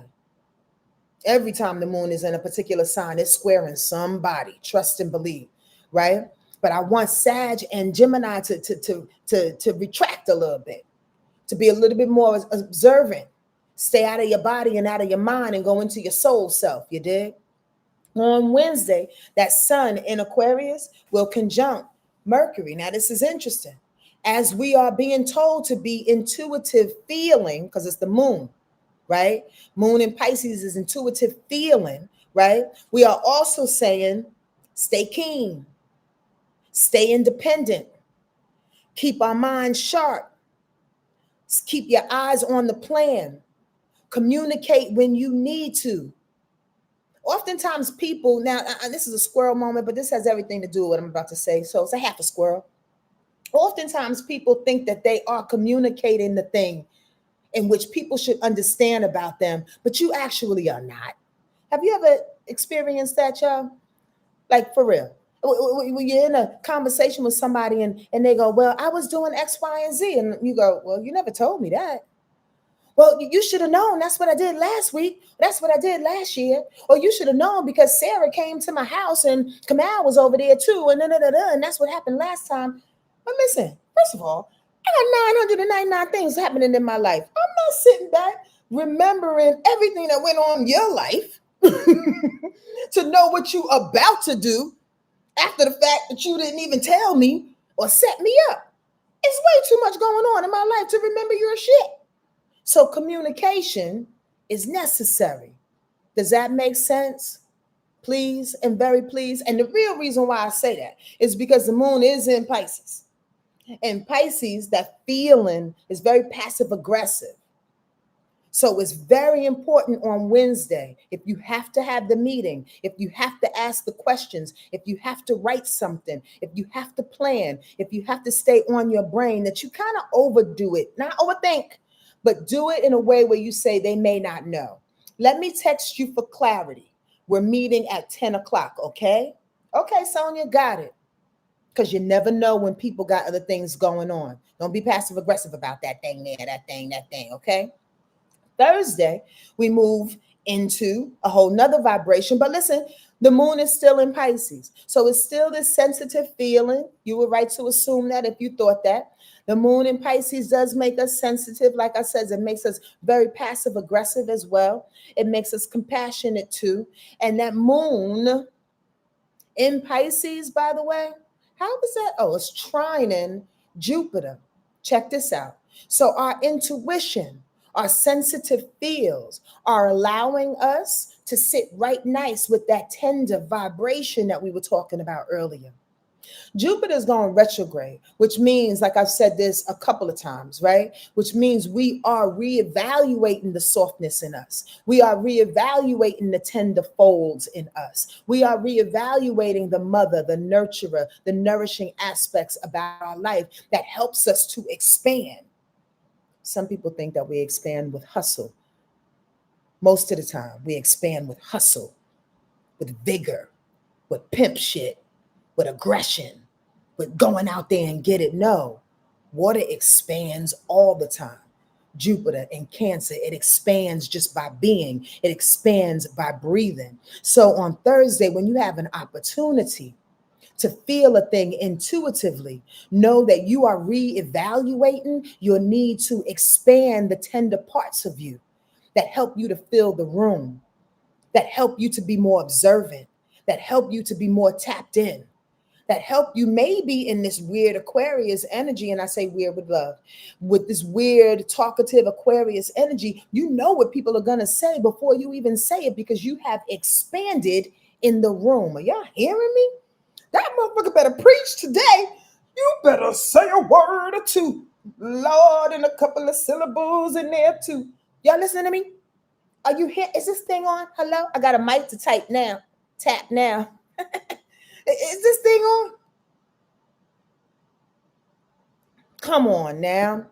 Every time the moon is in a particular sign, it's squaring somebody. Trust and believe, right? But I want Sag and Gemini to retract a little bit, to be a little bit more observant. Stay out of your body and out of your mind and go into your soul self. You dig? On Wednesday, that sun in Aquarius will conjunct Mercury. Now, this is interesting. As we are being told to be intuitive feeling, because it's the moon, right? Moon in Pisces is intuitive feeling, right? We are also saying, stay keen, stay independent, keep our minds sharp, keep your eyes on the plan, communicate when you need to. Oftentimes people, now this is a squirrel moment, but this has everything to do with what I'm about to say. So it's a half a squirrel. Oftentimes people think that they are communicating the thing in which people should understand about them, but you actually are not. Have you ever experienced that, y'all? Like for real. When you're in a conversation with somebody and they go, well, I was doing X, Y, and Z. And you go, well, you never told me that. Well, you should have known. That's what I did last week. That's what I did last year. Or you should have known because Sarah came to my house and Kamau was over there too. And and that's what happened last time. But listen, first of all, I got 999 things happening in my life. I'm not sitting back remembering everything that went on in your life. to know what you about to do after the fact that you didn't even tell me or set me up. It's way too much going on in my life to remember your shit. So communication is necessary. Does that make sense? Please and very please. And the real reason why I say that is because the moon is in Pisces. And Pisces, that feeling is very passive aggressive. So it's very important on Wednesday, if you have to have the meeting, if you have to ask the questions, if you have to write something, if you have to plan, if you have to stay on your brain, that you kind of overdo it, not overthink, but do it in a way where you say they may not know. Let me text you for clarity. We're meeting at 10 o'clock, okay? Okay, Sonja, got it. Because you never know when people got other things going on. Don't be passive aggressive about that thing there, that thing, okay? Thursday, we move into a whole nother vibration. But listen, the moon is still in Pisces. So it's still this sensitive feeling. You were right to assume that if you thought that. The moon in Pisces does make us sensitive. Like I said, it makes us very passive aggressive as well. It makes us compassionate too. And that moon in Pisces, by the way, how is that? Oh, it's trining Jupiter. Check this out. So our intuition, our sensitive feels are allowing us to sit right nice with that tender vibration that we were talking about earlier. Jupiter is going retrograde, which means, like I've said this a couple of times, right? Which means we are reevaluating the softness in us. We are reevaluating the tender folds in us. We are reevaluating the mother, the nurturer, the nourishing aspects about our life that helps us to expand. Some people think that we expand with hustle. Most of the time, we expand with hustle, with vigor, with pimp shit, with aggression, with going out there and get it. No, water expands all the time. Jupiter in Cancer, it expands just by being. It expands by breathing. So on Thursday, when you have an opportunity to feel a thing intuitively, know that you are reevaluating your need to expand the tender parts of you that help you to fill the room, that help you to be more observant, that help you to be more tapped in, that help you maybe in this weird Aquarius energy. And I say weird with love, with this weird talkative Aquarius energy. You know what people are going to say before you even say it, because you have expanded in the room. Are y'all hearing me? That motherfucker better preach today. You better say a word or two, Lord, and a couple of syllables in there too. Y'all listening to me? Are you here? Is this thing on? Hello? I got a mic to type now. Tap now. Is this thing on? Come on now.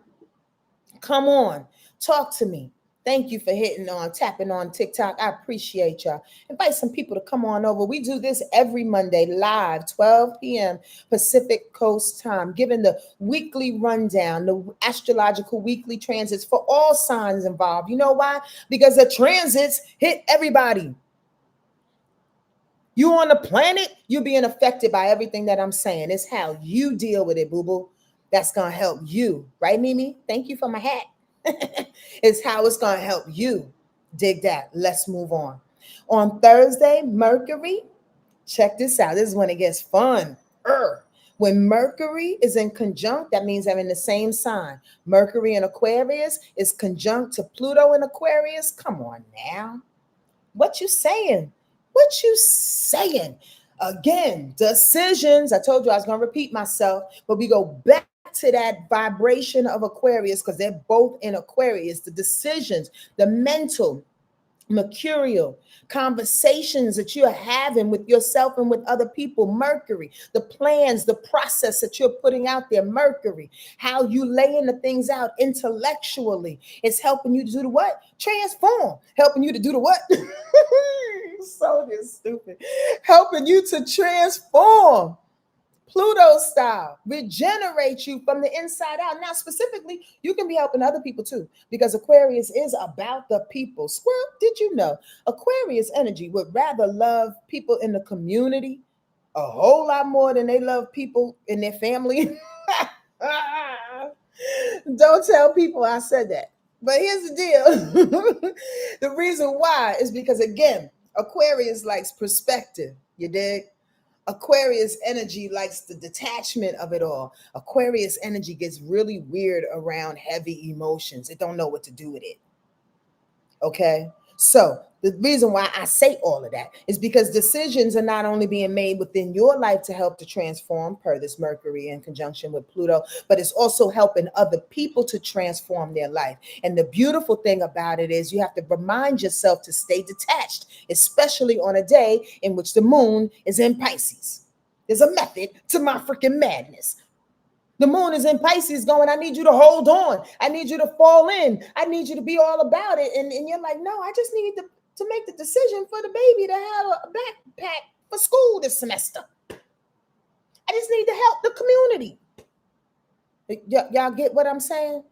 Come on. Talk to me. Thank you for tapping on TikTok. I appreciate y'all. Invite some people to come on over. We do this every Monday live, 12 p.m. Pacific Coast time, giving the weekly rundown, the astrological weekly transits for all signs involved. You know why? Because the transits hit everybody. You on the planet, you're being affected by everything that I'm saying. It's how you deal with it, boo-boo. That's going to help you. Right, Mimi? Thank you for my hat. It's how it's going to help you. Dig that. Let's move on. On Thursday, Mercury, check this out. This is when it gets fun. When Mercury is in conjunct, that means they're in the same sign. Mercury in Aquarius is conjunct to Pluto in Aquarius. Come on now. What you saying? What you saying? Again, decisions. I told you I was going to repeat myself, but we go back to that vibration of Aquarius because they're both in Aquarius. The decisions, the mental, mercurial conversations that you're having with yourself and with other people, Mercury, the plans, the process that you're putting out there, Mercury, how you laying the things out intellectually. It's helping you to do the what? Transform. Helping you to do the what? So stupid. Helping you to transform. Pluto style, regenerate you from the inside out. Now, specifically, you can be helping other people too, because Aquarius is about the people. Squirrel, did you know Aquarius energy would rather love people in the community a whole lot more than they love people in their family? Don't tell people I said that. But here's the deal. The reason why is because, again, Aquarius likes perspective. You dig? Aquarius energy likes the detachment of it all. Aquarius energy gets really weird around heavy emotions. It don't know what to do with it. Okay. So the reason why I say all of that is because decisions are not only being made within your life to help to transform per this Mercury in conjunction with Pluto, but it's also helping other people to transform their life. And the beautiful thing about it is you have to remind yourself to stay detached, especially on a day in which the moon is in Pisces. There's a method to my freaking madness. The moon is in Pisces going, I need you to hold on. I need you to fall in. I need you to be all about it. And you're like, no, I just need to make the decision for the baby to have a backpack for school this semester. I just need to help the community. Y'all get what I'm saying?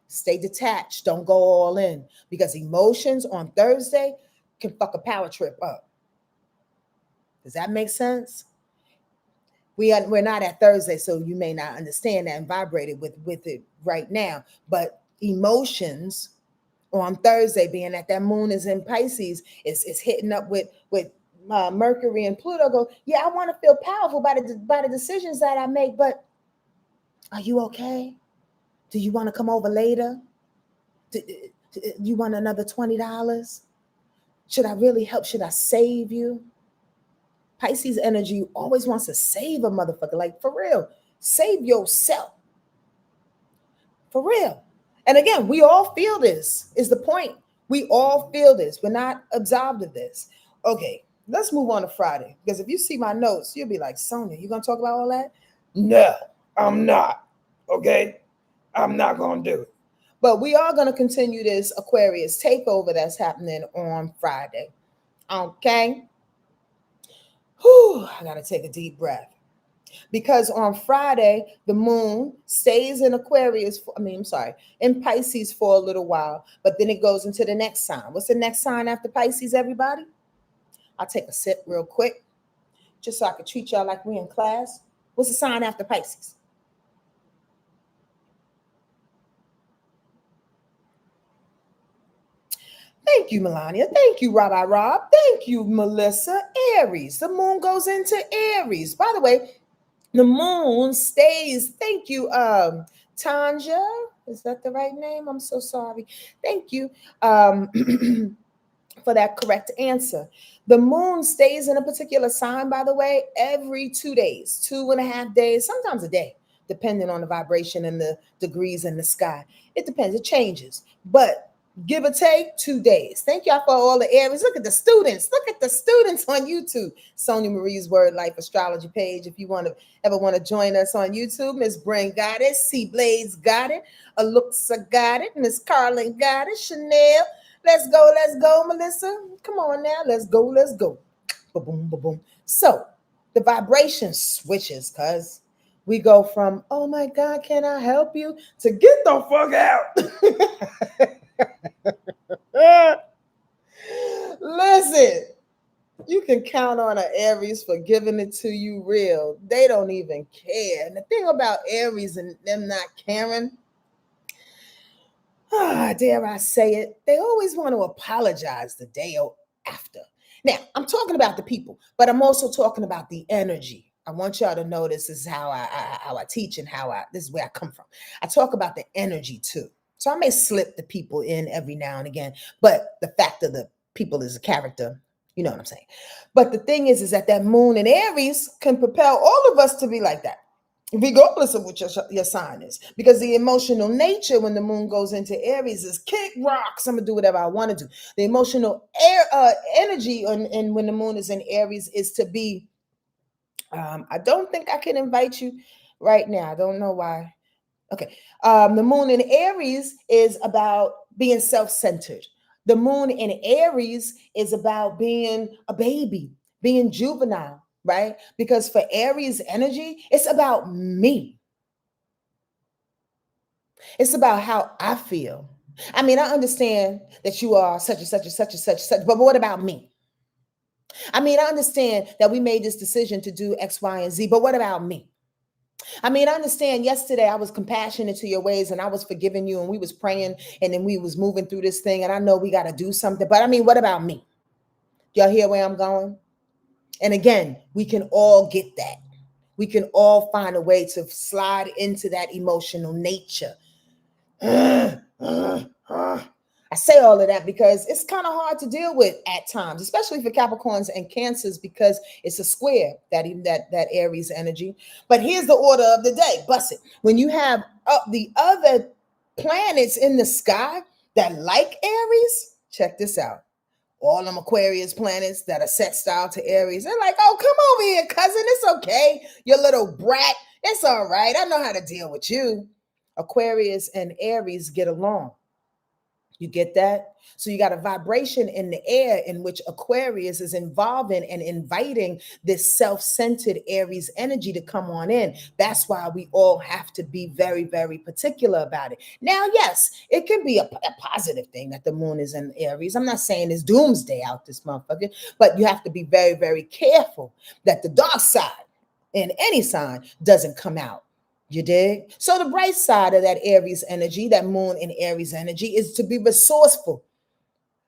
Stay detached. Don't go all in. Because emotions on Thursday can fuck a power trip up. Does that make sense? We're not at Thursday, so you may not understand that and vibrate it with it right now. But emotions on Thursday, being that moon is in Pisces, is hitting up with Mercury and Pluto. Go, yeah, I want to feel powerful by the decisions that I make. But are you okay? Do you want to come over later? Do you want another $20? Should I really help? Should I save you? Pisces energy always wants to save a motherfucker. Like, for real. Save yourself. For real. And again, we all feel this, is the point. We all feel this. We're not absolved of this. Okay, let's move on to Friday. Because if you see my notes, you'll be like, Sonja, you going to talk about all that? No, I'm not. Okay? I'm not going to do it. But we are going to continue this Aquarius takeover that's happening on Friday. Okay? Whew, I got to take a deep breath. Because on Friday, the moon stays in Aquarius, in Pisces for a little while, but then it goes into the next sign. What's the next sign after Pisces, everybody? I'll take a sip real quick, just so I can treat y'all like we in class. What's the sign after Pisces? Thank you, Melania. Thank you, Rabbi Rob. Thank you, Melissa. Aries. The moon goes into Aries. By the way, the moon stays. Thank you, Tanja. Is that the right name? I'm so sorry. Thank you for that correct answer. The moon stays in a particular sign, by the way, every 2 days, 2.5 days, sometimes a day, depending on the vibration and the degrees in the sky. It depends. It changes. But give or take 2 days. Thank y'all for all the Aries. Look at the students. Look at the students on YouTube. Sonja Marie's Wordlife Astrology page. If you ever want to join us on YouTube, Miss Brain got it. C Blades got it. Aluxa got it. Miss Carlin got it. Chanel. Let's go, Melissa. Come on now. Let's go. Ba-boom, ba-boom. So the vibration switches, cuz we go from, oh my God, can I help you, to get the fuck out. Listen, you can count on an Aries for giving it to you real. They don't even care. And the thing about Aries and them not caring, dare I say it, they always want to apologize the day after. Now, I'm talking about the people, but I'm also talking about the energy. I want y'all to know this is how I teach and this is where I come from. I talk about the energy too. So I may slip the people in every now and again, but the fact of the people is a character. You know what I'm saying? But the thing is that moon in Aries can propel all of us to be like that, regardless of what your sign is. Because the emotional nature when the moon goes into Aries is kick rocks. I'm going to do whatever I want to do. The emotional energy and when the moon is in Aries is to be, I don't think I can invite you right now. I don't know why. Okay. The moon in Aries is about being self-centered. The moon in Aries is about being a baby, being juvenile, right? Because for Aries energy, it's about me. It's about how I feel. I mean, I understand that you are such and such and such and such and such, but what about me? I mean, I understand that we made this decision to do X, Y, and Z, but what about me? I mean, I understand yesterday I was compassionate to your ways and I was forgiving you and we was praying and then we was moving through this thing and I know we got to do something, but I mean, what about me? Y'all hear where I'm going? And again, we can all get that. We can all find a way to slide into that emotional nature. I say all of that because it's kind of hard to deal with at times, especially for Capricorns and Cancers, because it's a square, that Aries energy. But here's the order of the day. Bust it. When you have the other planets in the sky that like Aries, check this out. All them Aquarius planets that are set style to Aries, they're like, oh, come over here, cousin. It's okay. You little brat. It's all right. I know how to deal with you. Aquarius and Aries get along. You get that? So you got a vibration in the air in which Aquarius is involving and inviting this self-centered Aries energy to come on in. That's why we all have to be very, very particular about it. Now, yes, it can be a positive thing that the moon is in Aries. I'm not saying it's doomsday out this motherfucker, but you have to be very, very careful that the dark side in any sign doesn't come out. You dig? So the bright side of that Aries energy, that moon in Aries energy, is to be resourceful,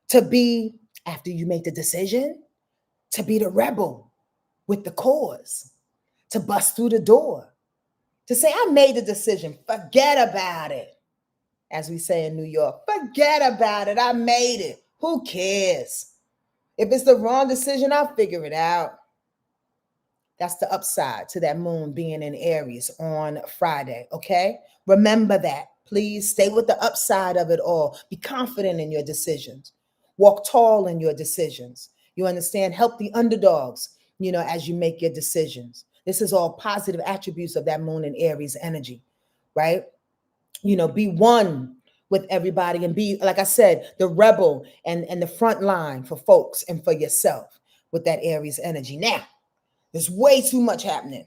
to be, after you make the decision, to be the rebel with the cause, to bust through the door, to say, I made the decision, forget about it. As we say in New York, forget about it, I made it. Who cares? If it's the wrong decision, I'll figure it out. That's the upside to that moon being in Aries on Friday, okay? Remember that. Please stay with the upside of it all. Be confident in your decisions. Walk tall in your decisions. You understand? Help the underdogs, as you make your decisions. This is all positive attributes of that moon in Aries energy, right? Be one with everybody and be, like I said, the rebel and the front line for folks and for yourself with that Aries energy. Now, there's way too much happening.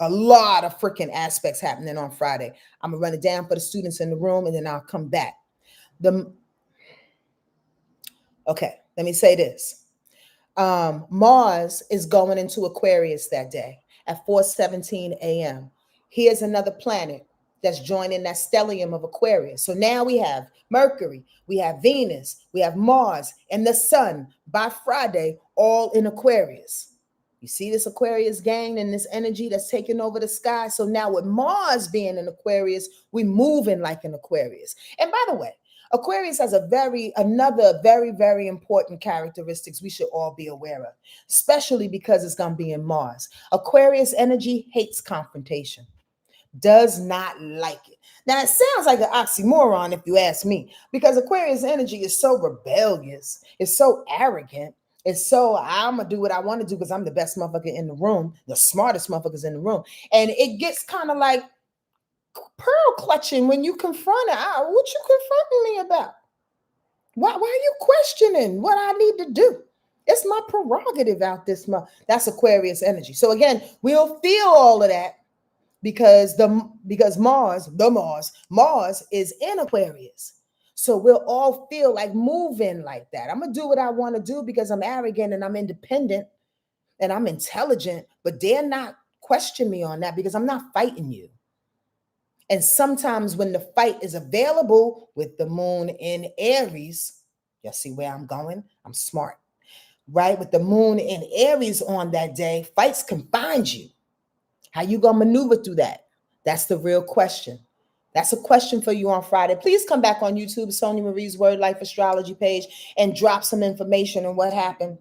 A lot of freaking aspects happening on Friday. I'm going to run it down for the students in the room, and then I'll come back. Okay, let me say this. Mars is going into Aquarius that day at 4:17 a.m. Here's another planet that's joining that stellium of Aquarius. So now we have Mercury, we have Venus, we have Mars, and the Sun by Friday, all in Aquarius. You see this Aquarius gang and this energy that's taking over the sky. So now with Mars being in Aquarius, we moving like an Aquarius. And by the way, Aquarius has another very, very important characteristics we should all be aware of, especially because it's going to be in Mars. Aquarius energy hates confrontation, does not like it. Now, it sounds like an oxymoron if you ask me, because Aquarius energy is so rebellious, it's so arrogant. It's so, I'm going to do what I want to do because I'm the best motherfucker in the room, the smartest motherfuckers in the room. And it gets kind of like pearl clutching when you confront it. What you confronting me about? Why are you questioning what I need to do? It's my prerogative out this month. That's Aquarius energy. So again, we'll feel all of that because Mars is in Aquarius. So we'll all feel like moving like that. I'm going to do what I want to do because I'm arrogant and I'm independent and I'm intelligent, but dare not question me on that because I'm not fighting you. And sometimes when the fight is available with the moon in Aries, y'all see where I'm going? I'm smart, right? With the moon in Aries on that day, fights can find you. How you going to maneuver through that? That's the real question. That's a question for you on Friday. Please come back on YouTube, Sonja Marie's Wordlife Astrology page, and drop some information on what happened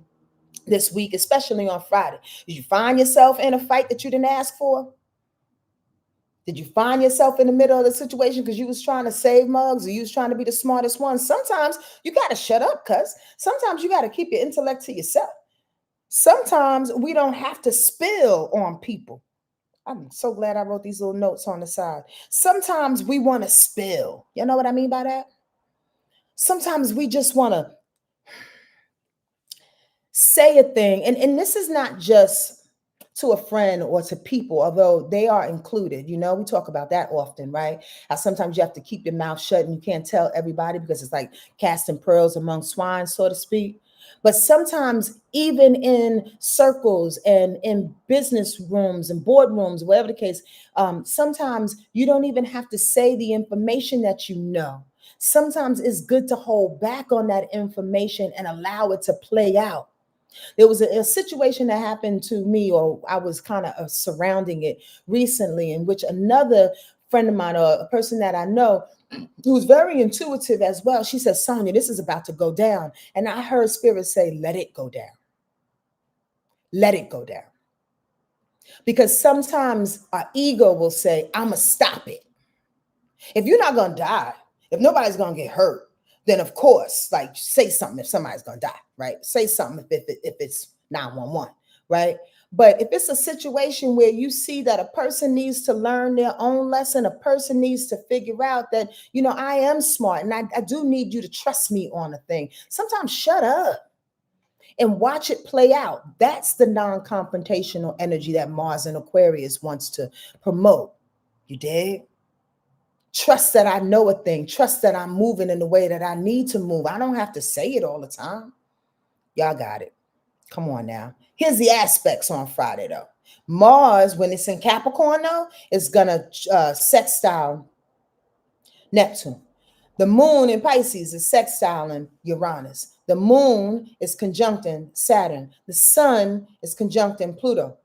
this week, especially on Friday. Did you find yourself in a fight that you didn't ask for? Did you find yourself in the middle of the situation because you was trying to save mugs or you was trying to be the smartest one? Sometimes you got to shut up, cuz. Sometimes you got to keep your intellect to yourself. Sometimes we don't have to spill on people. I'm so glad I wrote these little notes on the side. Sometimes we want to spill. You know what I mean by that? Sometimes we just want to say a thing. And this is not just to a friend or to people, although they are included. We talk about that often, right? How sometimes you have to keep your mouth shut and you can't tell everybody because it's like casting pearls among swine, so to speak. But sometimes even in circles and in business rooms and boardrooms, whatever the case, sometimes you don't even have to say the information that you know. Sometimes it's good to hold back on that information and allow it to play out. There was a situation that happened to me, or I was kind of surrounding it recently, in which another friend of mine, or a person that I know, who's very intuitive as well, she said, Sonja, this is about to go down. And I heard spirit say, let it go down. Let it go down. Because sometimes our ego will say, I'm going to stop it. If you're not going to die, if nobody's going to get hurt, then of course, like, say something if somebody's going to die, right? Say something if it's 911, right? But if it's a situation where you see that a person needs to learn their own lesson, a person needs to figure out that, I am smart and I do need you to trust me on a thing. Sometimes shut up and watch it play out. That's the non-confrontational energy that Mars in Aquarius wants to promote. You dig? Trust that I know a thing. Trust that I'm moving in the way that I need to move. I don't have to say it all the time. Y'all got it. Come on now. Here's the aspects on Friday, though. Mars, when it's in Capricorn, though, is going to sextile Neptune. The moon in Pisces is sextiling Uranus. The moon is conjuncting Saturn. The sun is conjuncting Pluto.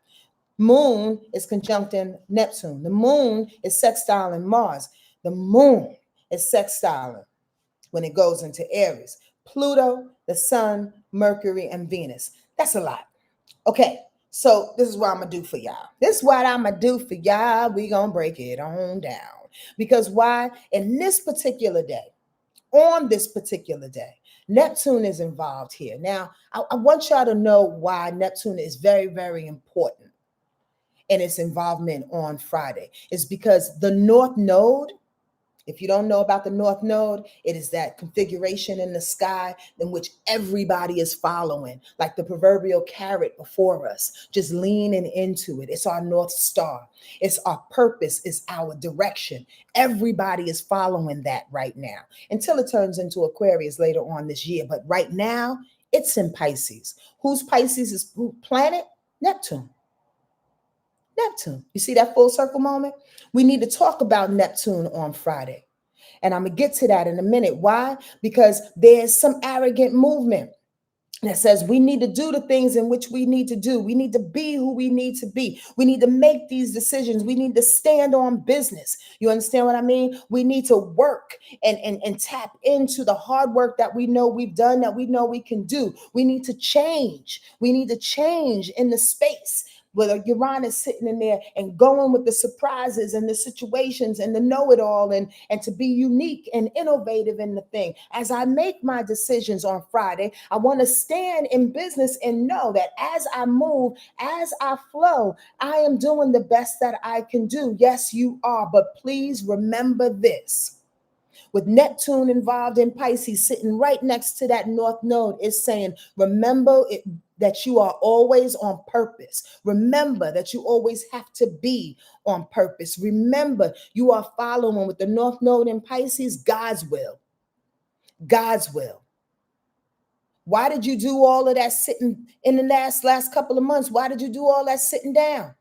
Moon is conjuncting Neptune. The moon is sextiling Mars. The moon is sextiling when it goes into Aries. Pluto, the sun, Mercury, and Venus. That's a lot. Okay, so this is what I'm going to do for y'all. This is what I'm going to do for y'all. We're going to break it on down. Because why? In this particular day, on this particular day, Neptune is involved here. Now, I want y'all to know why Neptune is very, very important in its involvement on Friday. It's because the North Node, if you don't know about the North Node, it is that configuration in the sky in which everybody is following, like the proverbial carrot before us, just leaning into it. It's our North Star. It's our purpose. It's our direction. Everybody is following that right now until it turns into Aquarius later on this year. But right now, it's in Pisces. Whose Pisces is planet? Neptune. Neptune. You see that full circle moment? We need to talk about Neptune on Friday. And I'm going to get to that in a minute. Why? Because there's some arrogant movement that says we need to do the things in which we need to do. We need to be who we need to be. We need to make these decisions. We need to stand on business. You understand what I mean? We need to work and tap into the hard work that we know we've done, that we know we can do. We need to change. We need to change in the space. Whether Uranus sitting in there and going with the surprises and the situations and the know-it-all and to be unique and innovative in the thing. As I make my decisions on Friday, I want to stand in business and know that as I move, as I flow, I am doing the best that I can do. Yes, you are. But please remember this. With Neptune involved in Pisces, sitting right next to that North Node, is saying, remember that you are always on purpose. Remember that you always have to be on purpose. Remember, you are following with the North Node in Pisces, God's will. God's will. Why did you do all of that sitting in the last couple of months? Why did you do all that sitting down?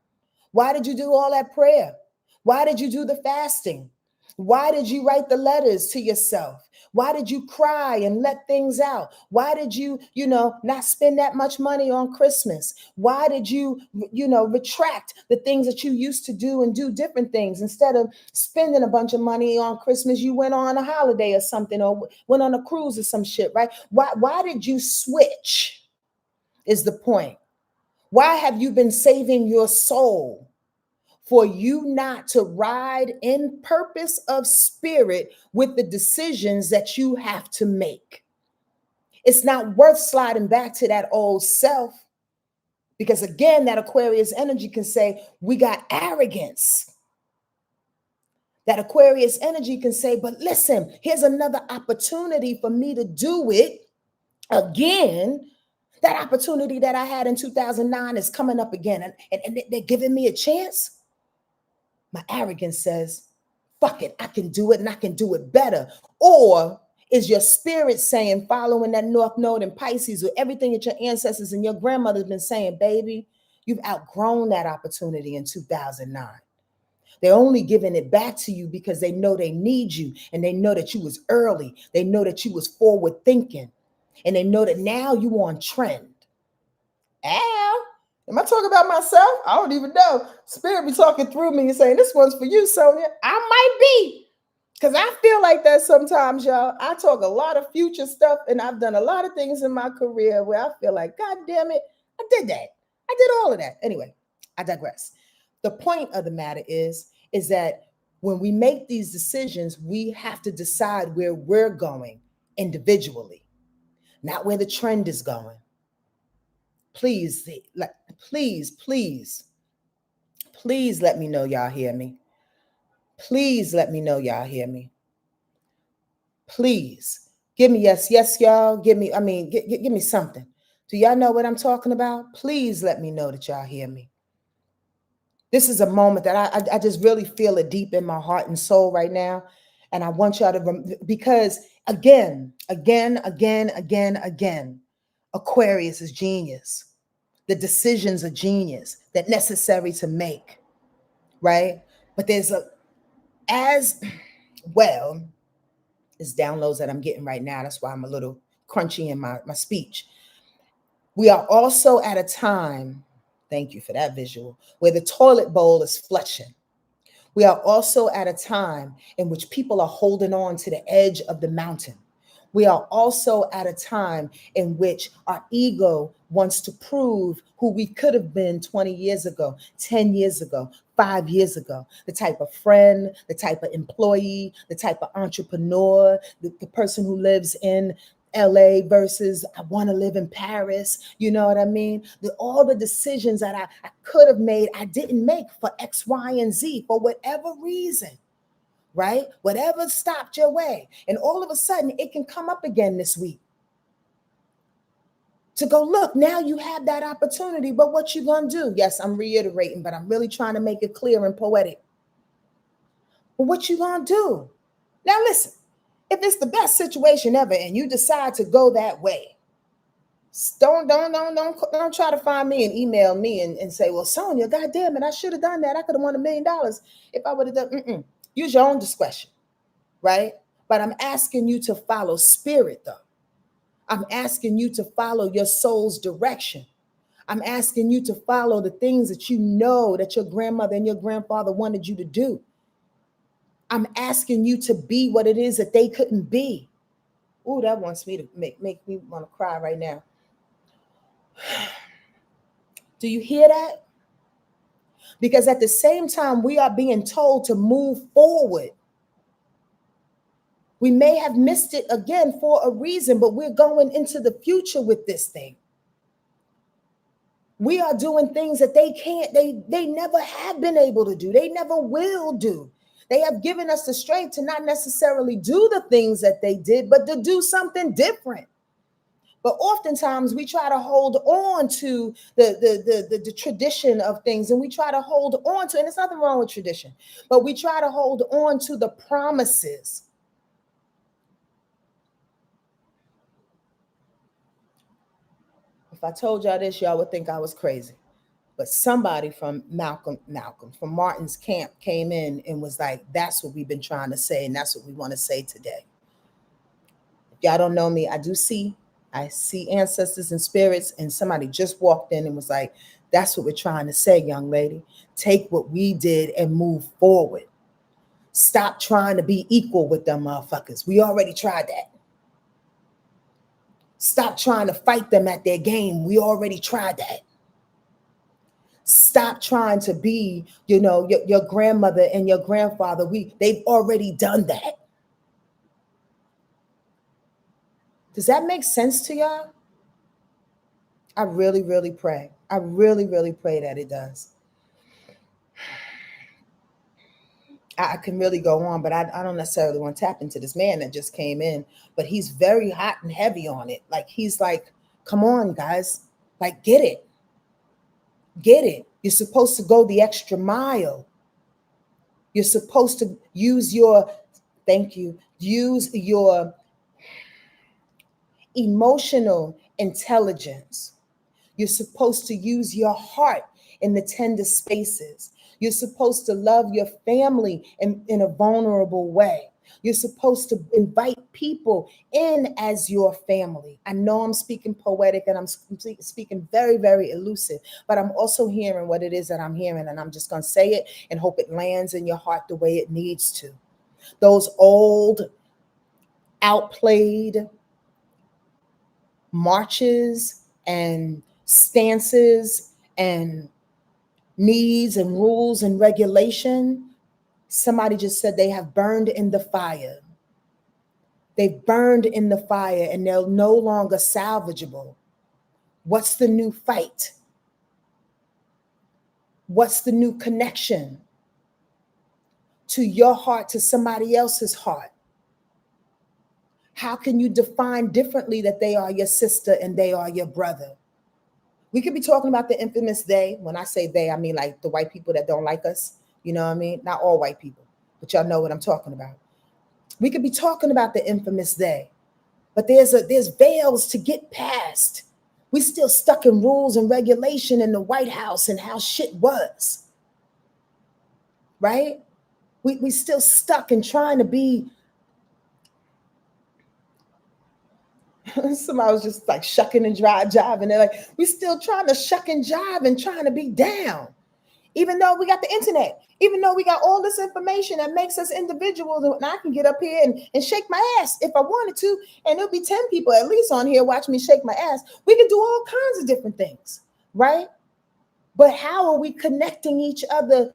Why did you do all that prayer? Why did you do the fasting? Why did you write the letters to yourself? Why did you cry and let things out? Why did you, not spend that much money on Christmas? Why did you, retract the things that you used to do and do different things? Instead of spending a bunch of money on Christmas, you went on a holiday or something, or went on a cruise or some shit, right? Why did you switch is the point. Why have you been saving your soul? For you not to ride in purpose of spirit with the decisions that you have to make. It's not worth sliding back to that old self, because again, that Aquarius energy can say, we got arrogance. That Aquarius energy can say, but listen, here's another opportunity for me to do it again. That opportunity that I had in 2009 is coming up again, and they're giving me a chance. My arrogance says, fuck it, I can do it and I can do it better. Or is your spirit saying, following that North Node in Pisces, with everything that your ancestors and your grandmother's been saying, baby, you've outgrown that opportunity in 2009. They're only giving it back to you because they know they need you, and they know that you was early. They know that you was forward thinking, and they know that now you on trend. Ow. Am I talking about myself? I don't even know. Spirit be talking through me and saying, this one's for you, Sonja. I might be. Because I feel like that sometimes, y'all. I talk a lot of future stuff, and I've done a lot of things in my career where I feel like, God damn it, I did that. I did all of that. Anyway, I digress. The point of the matter is that when we make these decisions, we have to decide where we're going individually, not where the trend is going. Please, please let me know y'all hear me. Please let me know y'all hear me. Please give me yes, y'all. Give me something. Do y'all know what I'm talking about? Please let me know that y'all hear me. This is a moment that I just really feel it deep in my heart and soul right now. And I want y'all to, because again, Aquarius is genius. The decisions are genius that necessary to make, right? But there's as well as downloads that I'm getting right now. That's why I'm a little crunchy in my speech. We are also at a time, thank you for that visual, where the toilet bowl is flushing. We are also at a time in which people are holding on to the edge of the mountain. We are also at a time in which our ego wants to prove who we could have been 20 years ago, 10 years ago, 5 years ago. The type of friend, the type of employee, the type of entrepreneur, the person who lives in LA versus I want to live in Paris. You know what I mean? All the decisions that I could have made, I didn't make for X, Y, and Z for whatever reason, right? Whatever stopped your way. And all of a sudden it can come up again this week. To go, look, now you have that opportunity, but what you gonna do? Yes, I'm reiterating, but I'm really trying to make it clear and poetic. But what you gonna do? Now listen, if it's the best situation ever and you decide to go that way, don't try to find me and email me and say, well, Sonja, God damn it, I should have done that. I could have won $1 million if I would have done. Use your own discretion, right? But I'm asking you to follow spirit, though. I'm asking you to follow your soul's direction. I'm asking you to follow the things that you know that your grandmother and your grandfather wanted you to do. I'm asking you to be what it is that they couldn't be. Ooh, that wants me to make me want to cry right now. Do you hear that? Because at the same time, we are being told to move forward. We may have missed it again for a reason, but we're going into the future with this thing. We are doing things that they never have been able to do. They never will do. They have given us the strength to not necessarily do the things that they did, but to do something different. But oftentimes we try to hold on to the tradition of things, and we try to hold on to, and there's nothing wrong with tradition, but we try to hold on to the promises. If I told y'all this, y'all would think I was crazy. But somebody from from Martin's camp came in and was like, that's what we've been trying to say, and that's what we want to say today. If y'all don't know me, I see ancestors and spirits, and somebody just walked in and was like, that's what we're trying to say, young lady. Take what we did and move forward. Stop trying to be equal with them motherfuckers. We already tried that. Stop trying to fight them at their game. We already tried that. Stop trying to be, your grandmother and your grandfather. They've already done that. Does that make sense to y'all? I really, really pray. I really, really pray that it does. I can really go on, but I don't necessarily want to tap into this man that just came in, but he's very hot and heavy on it. Like, he's like, come on, guys, like, get it. Get it. You're supposed to go the extra mile. You're supposed to use your emotional intelligence. You're supposed to use your heart in the tender spaces. You're supposed to love your family in a vulnerable way. You're supposed to invite people in as your family. I know I'm speaking poetic and I'm speaking very, very elusive, but I'm also hearing what it is that I'm hearing, and I'm just going to say it and hope it lands in your heart the way it needs to. Those old, outplayed marches and stances and needs and rules and regulation, somebody just said they have burned in the fire. They've burned in the fire and they're no longer salvageable. What's the new fight? What's the new connection to your heart, to somebody else's heart? How can you define differently that they are your sister and they are your brother? We could be talking about the infamous they. When I say they, I mean like the white people that don't like us. You know what I mean? Not all white people, but y'all know what I'm talking about. We could be talking about the infamous they, but there's veils to get past. We still stuck in rules and regulation in the White House and how shit was, right? We still stuck in trying to be. Somebody was just like shucking and jiving. They're like, we still trying to shuck and jive and trying to be down. Even though we got the internet, even though we got all this information that makes us individuals, and I can get up here and shake my ass if I wanted to, and there'll be 10 people at least on here watching me shake my ass. We can do all kinds of different things, right? But how are we connecting each other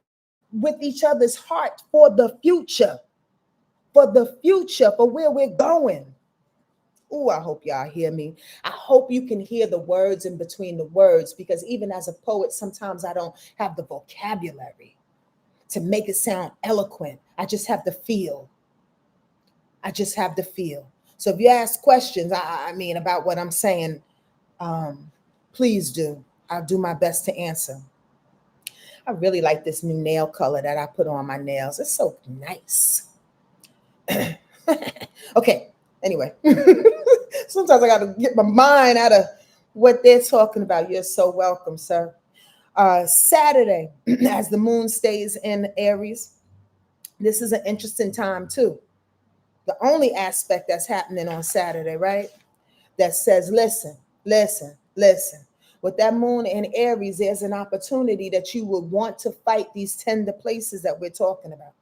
with each other's heart for the future, for where we're going? Oh, I hope y'all hear me. I hope you can hear the words in between the words, because even as a poet, sometimes I don't have the vocabulary to make it sound eloquent. I just have the feel. So if you ask questions, I mean, about what I'm saying, please do. I'll do my best to answer. I really like this new nail color that I put on my nails. It's so nice. Okay, anyway. Sometimes I got to get my mind out of what they're talking about. You're so welcome, sir. Saturday, as the moon stays in Aries, this is an interesting time too. The only aspect that's happening on Saturday, right? That says, listen. With that moon in Aries, there's an opportunity that you will want to fight these tender places that we're talking about.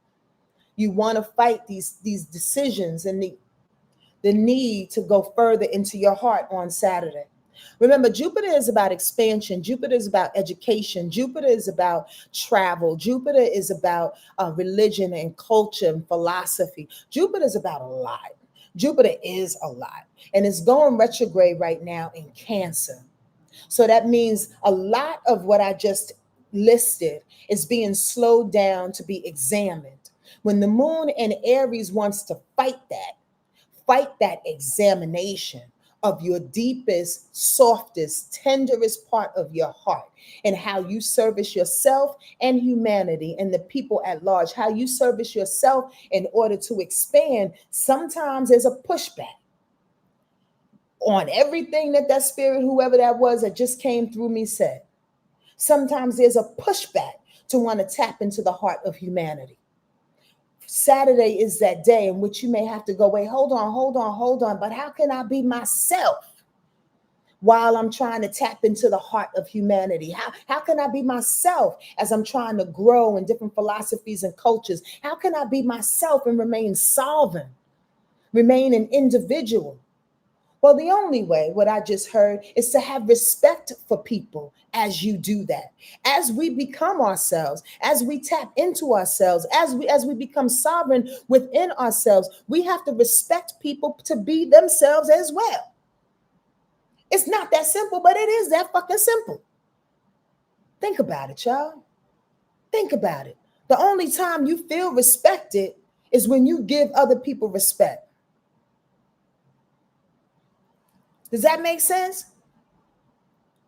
You want to fight these decisions and the need to go further into your heart on Saturday. Remember, Jupiter is about expansion. Jupiter is about education. Jupiter is about travel. Jupiter is about religion and culture and philosophy. Jupiter is about a lot. Jupiter is a lot. And it's going retrograde right now in Cancer. So that means a lot of what I just listed is being slowed down to be examined. When the moon in Aries wants to fight that examination of your deepest, softest, tenderest part of your heart, and how you service yourself and humanity and the people at large, how you service yourself in order to expand. Sometimes there's a pushback on everything that spirit, whoever that was that just came through me, said. Sometimes there's a pushback to want to tap into the heart of humanity. Saturday is that day in which you may have to go, wait, hold on. But how can I be myself while I'm trying to tap into the heart of humanity? How can I be myself as I'm trying to grow in different philosophies and cultures? How can I be myself and remain sovereign, remain an individual? Well, the only way, what I just heard, is to have respect for people as you do that. As we become ourselves, as we tap into ourselves, as we become sovereign within ourselves, we have to respect people to be themselves as well. It's not that simple, but it is that fucking simple. Think about it, y'all. Think about it. The only time you feel respected is when you give other people respect. Does that make sense?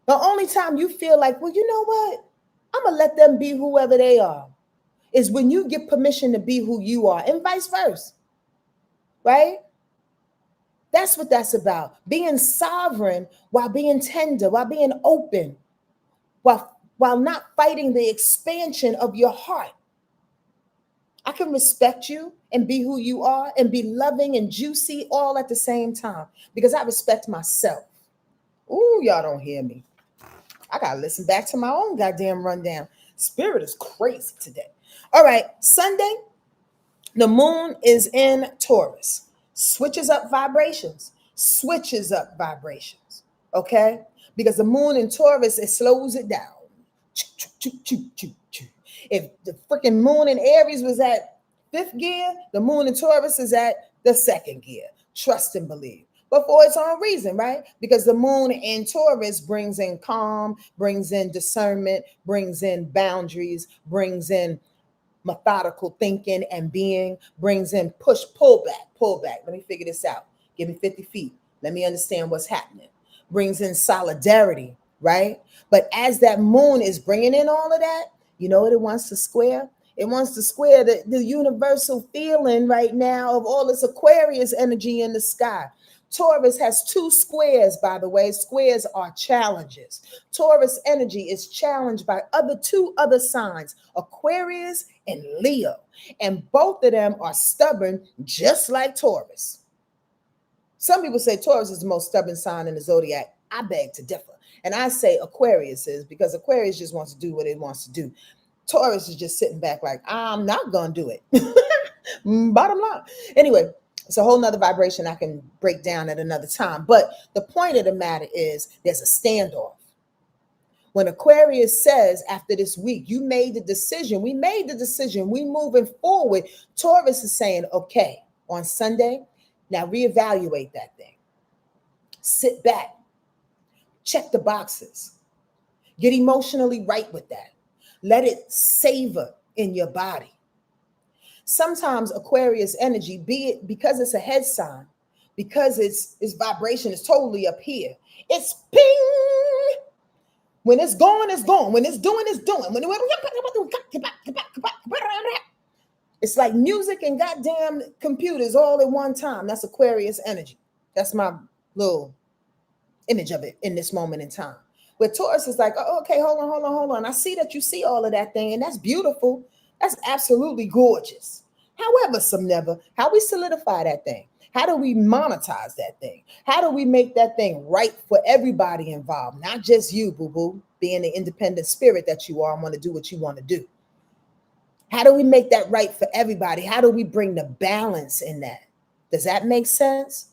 The only time you feel like, well, you know what? I'm going to let them be whoever they are is when you give permission to be who you are, and vice versa, right? That's what that's about. Being sovereign while being tender, while being open, while not fighting the expansion of your heart. I can respect you and be who you are and be loving and juicy all at the same time because I respect myself. Ooh, y'all don't hear me. I got to listen back to my own goddamn rundown. Spirit is crazy today. All right, Sunday, the moon is in Taurus. Switches up vibrations. Switches up vibrations. Okay? Because the moon in Taurus, it slows it down. If the freaking moon in Aries was at fifth gear, the moon in Taurus is at the second gear. Trust and believe. But for its own reason, right? Because the moon in Taurus brings in calm, brings in discernment, brings in boundaries, brings in methodical thinking and being, brings in push, pull back. Let me figure this out. Give me 50 feet. Let me understand what's happening. Brings in solidarity, right? But as that moon is bringing in all of that, you know what it wants to square? It wants to square the universal feeling right now of all this Aquarius energy in the sky. Taurus has two squares, by the way. Squares are challenges. Taurus energy is challenged by two other signs, Aquarius and Leo. And both of them are stubborn, just like Taurus. Some people say Taurus is the most stubborn sign in the zodiac. I beg to differ. And I say Aquarius is, because Aquarius just wants to do what it wants to do. Taurus is just sitting back like, I'm not going to do it. Bottom line. Anyway, it's a whole nother vibration I can break down at another time. But the point of the matter is there's a standoff. When Aquarius says after this week, you made the decision, we made the decision, we moving forward, Taurus is saying, okay, on Sunday, now reevaluate that thing. Sit back, check the boxes, get emotionally right with that. Let it savor in your body. Sometimes Aquarius energy, be it because it's a head sign, because its vibration is totally up here, it's ping. When it's going, it's going. When it's doing, it's doing. It's like music and goddamn computers all at one time. That's Aquarius energy. That's my little image of it in this moment in time. Where Taurus is like, oh, okay, hold on. I see that you see all of that thing, and that's beautiful. That's absolutely gorgeous. However, how we solidify that thing? How do we monetize that thing? How do we make that thing right for everybody involved? Not just you, boo-boo, being the independent spirit that you are and want to do what you want to do. How do we make that right for everybody? How do we bring the balance in that? Does that make sense?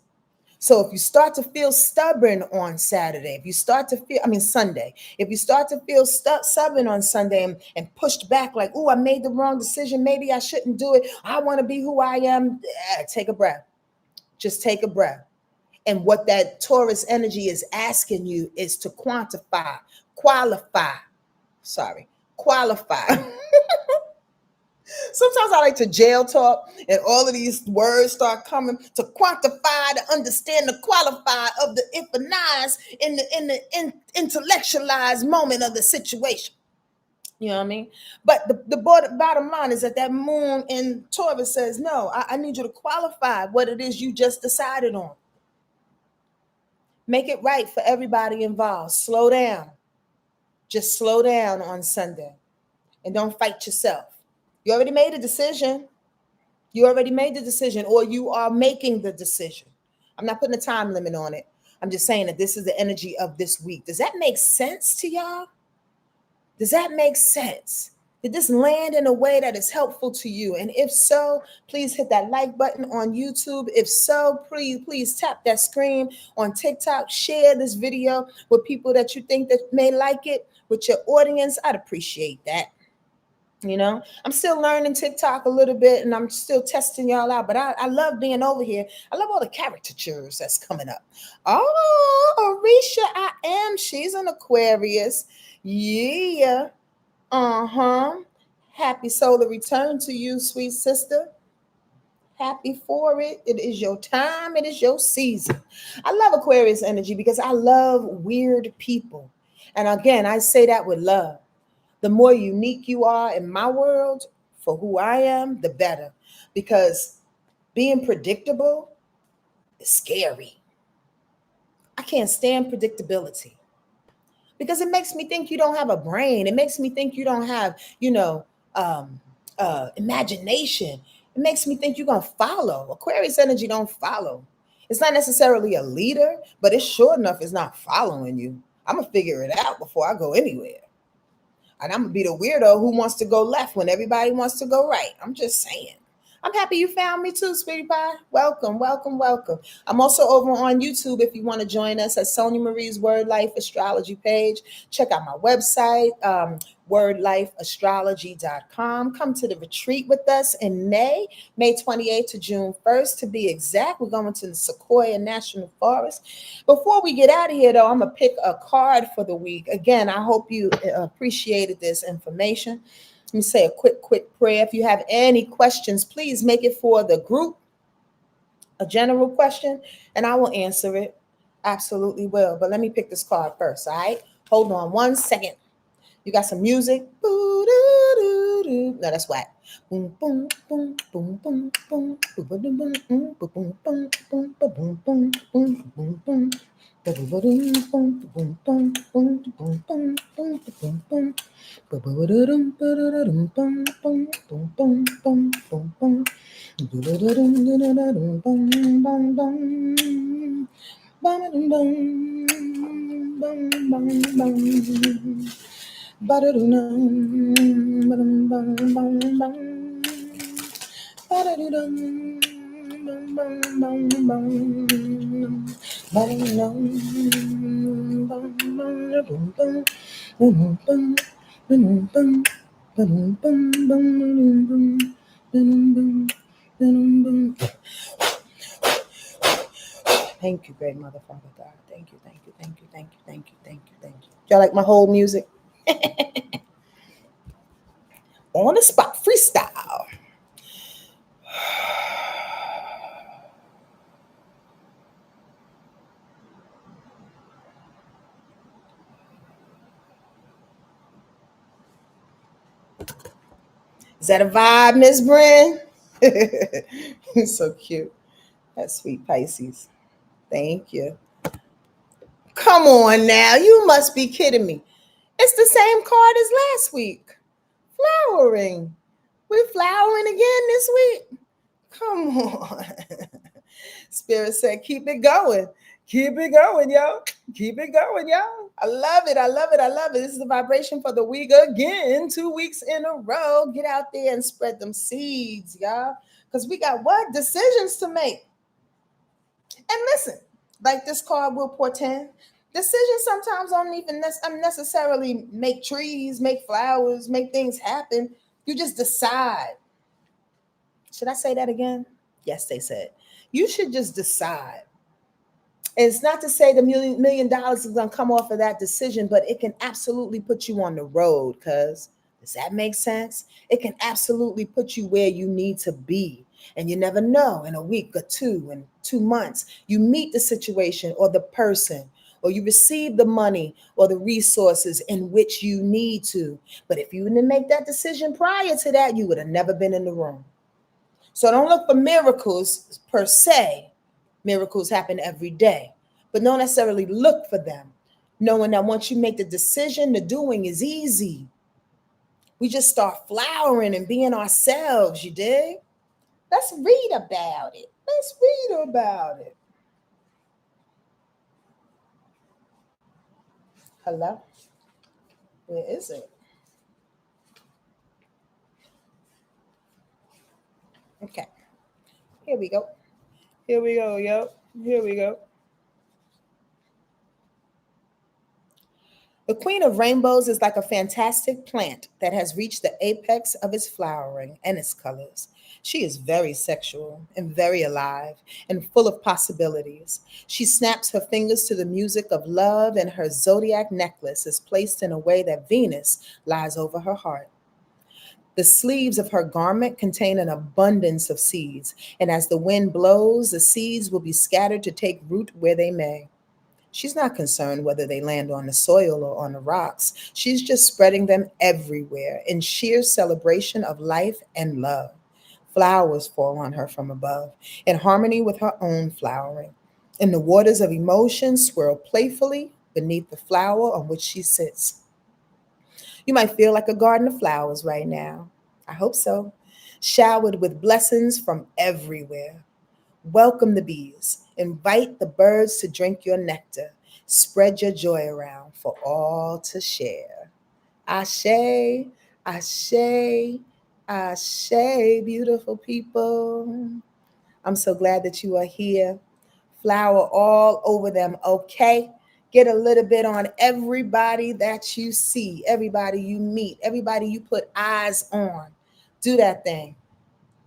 So if you start to feel stubborn on Saturday, if you start to feel, Sunday, if you start to feel stubborn on Sunday and pushed back like, oh, I made the wrong decision. Maybe I shouldn't do it. I want to be who I am. Take a breath. Just take a breath. And what that Taurus energy is asking you is to qualify. Sometimes I like to jail talk and all of these words start coming to quantify, to understand, the qualify of the empathize in the intellectualized moment of the situation. You know what I mean? But the bottom line is that moon in Taurus says, no, I need you to qualify what it is you just decided on. Make it right for everybody involved. Slow down. Just slow down on Sunday and don't fight yourself. You already made a decision. Or you are making the decision. I'm not putting a time limit on it. I'm just saying that this is the energy of this week. Does that make sense to y'all? Does that make sense? Did this land in a way that is helpful to you? And if so, please hit that like button on YouTube. If so, please tap that screen on TikTok. Share this video with people that you think that may like it, with your audience. I'd appreciate that. You know, I'm still learning TikTok a little bit and I'm still testing y'all out, but I love being over here. I love all the caricatures that's coming up. Oh, Arisha, I am. She's an Aquarius. Yeah. Happy solar return to you, sweet sister. Happy for it. It is your time. It is your season. I love Aquarius energy because I love weird people. And again, I say that with love. The more unique you are in my world for who I am, the better. Because being predictable is scary. I can't stand predictability because it makes me think you don't have a brain. It makes me think you don't have, imagination. It makes me think you're going to follow. Aquarius energy don't follow. It's not necessarily a leader, but it's sure enough it's not following you. I'm going to figure it out before I go anywhere. And I'm going to be the weirdo who wants to go left when everybody wants to go right. I'm just saying. I'm happy you found me too, sweetie pie. Welcome, welcome, welcome. I'm also over on YouTube if you want to join us at Sonja Marie's Wordlife Astrology page. Check out my website, wordlifeastrology.com. Come to the retreat with us in May 28th to June 1st to be exact. We're going to the SEQUOIA National Forest. Before we get out of here, though, I'm going to pick a card for the week. Again, I hope you appreciated this information. Let me say a quick prayer. If you have any questions, please make it for the group, a general question, and I will answer it. Absolutely will. But let me pick this card first, all right? Hold on 1 second. You got some music? No, that's whack. Boom, boom, boom, boom, boom, boom, boom, boom, boom, boom, boom, boom, boom, boom, boom, boom, boom. Thank you, great mother, Father God. Thank you, thank you, thank you, thank you, thank you, thank you, thank you. Y'all like my whole music? On the spot, freestyle. Is that a vibe, Miss Bryn? So cute. That's sweet Pisces. Thank you. Come on now. You must be kidding me. It's the same card as last week. Flowering. We're flowering again this week. Come on. Spirit said, keep it going. Keep it going, yo. Keep it going, yo. I love it. I love it. I love it. This is the vibration for the week again. 2 weeks in a row. Get out there and spread them seeds, y'all. Because we got what? Decisions to make. And listen, like this card will portend, decisions sometimes don't even unnecessarily make trees, make flowers, make things happen. You just decide. Should I say that again? Yes, they said. You should just decide. It's not to say the $1 million is going to come off of that decision, but it can absolutely put you on the road. Because does that make sense? It can absolutely put you where you need to be. And you never know, in a week or two, in 2 months, you meet the situation or the person, or you receive the money or the resources in which you need to. But if you didn't make that decision prior to that, you would have never been in the room. So don't look for miracles per se. Miracles happen every day, but don't necessarily look for them, knowing that once you make the decision, the doing is easy. We just start flowering and being ourselves, you dig? Let's read about it. Let's read about it. Hello? Where is it? Okay. Here we go. Here we go, yo. Here we go. The Queen of Rainbows is like a fantastic plant that has reached the apex of its flowering and its colors. She is very sexual and very alive and full of possibilities. She snaps her fingers to the music of love, and her zodiac necklace is placed in a way that Venus lies over her heart. The sleeves of her garment contain an abundance of seeds, and as the wind blows, the seeds will be scattered to take root where they may. She's not concerned whether they land on the soil or on the rocks. She's just spreading them everywhere in sheer celebration of life and love. Flowers fall on her from above, in harmony with her own flowering. And the waters of emotion swirl playfully beneath the flower on which she sits. You might feel like a garden of flowers right now. I hope so. Showered with blessings from everywhere. Welcome the bees. Invite the birds to drink your nectar. Spread your joy around for all to share. Ashe, ashe, ashe, beautiful people. I'm so glad that you are here. Flower all over them, okay? Get a little bit on everybody that you see, everybody you meet, everybody you put eyes on. Do that thing,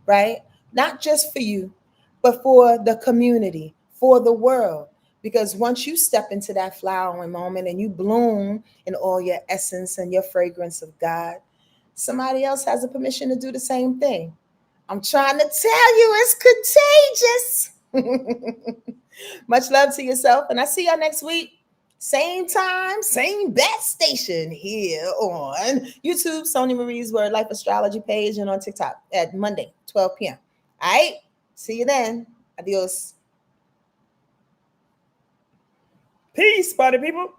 right? Not just for you, but for the community, for the world. Because once you step into that flowering moment and you bloom in all your essence and your fragrance of God, somebody else has a permission to do the same thing. I'm trying to tell you, it's contagious. Much love to yourself. And I see y'all next week. Same time, same bat station here on YouTube, Sonja Marie's Wordlife Astrology page, and on TikTok at Monday, 12 p.m. All right. See you then. Adios. Peace, party people.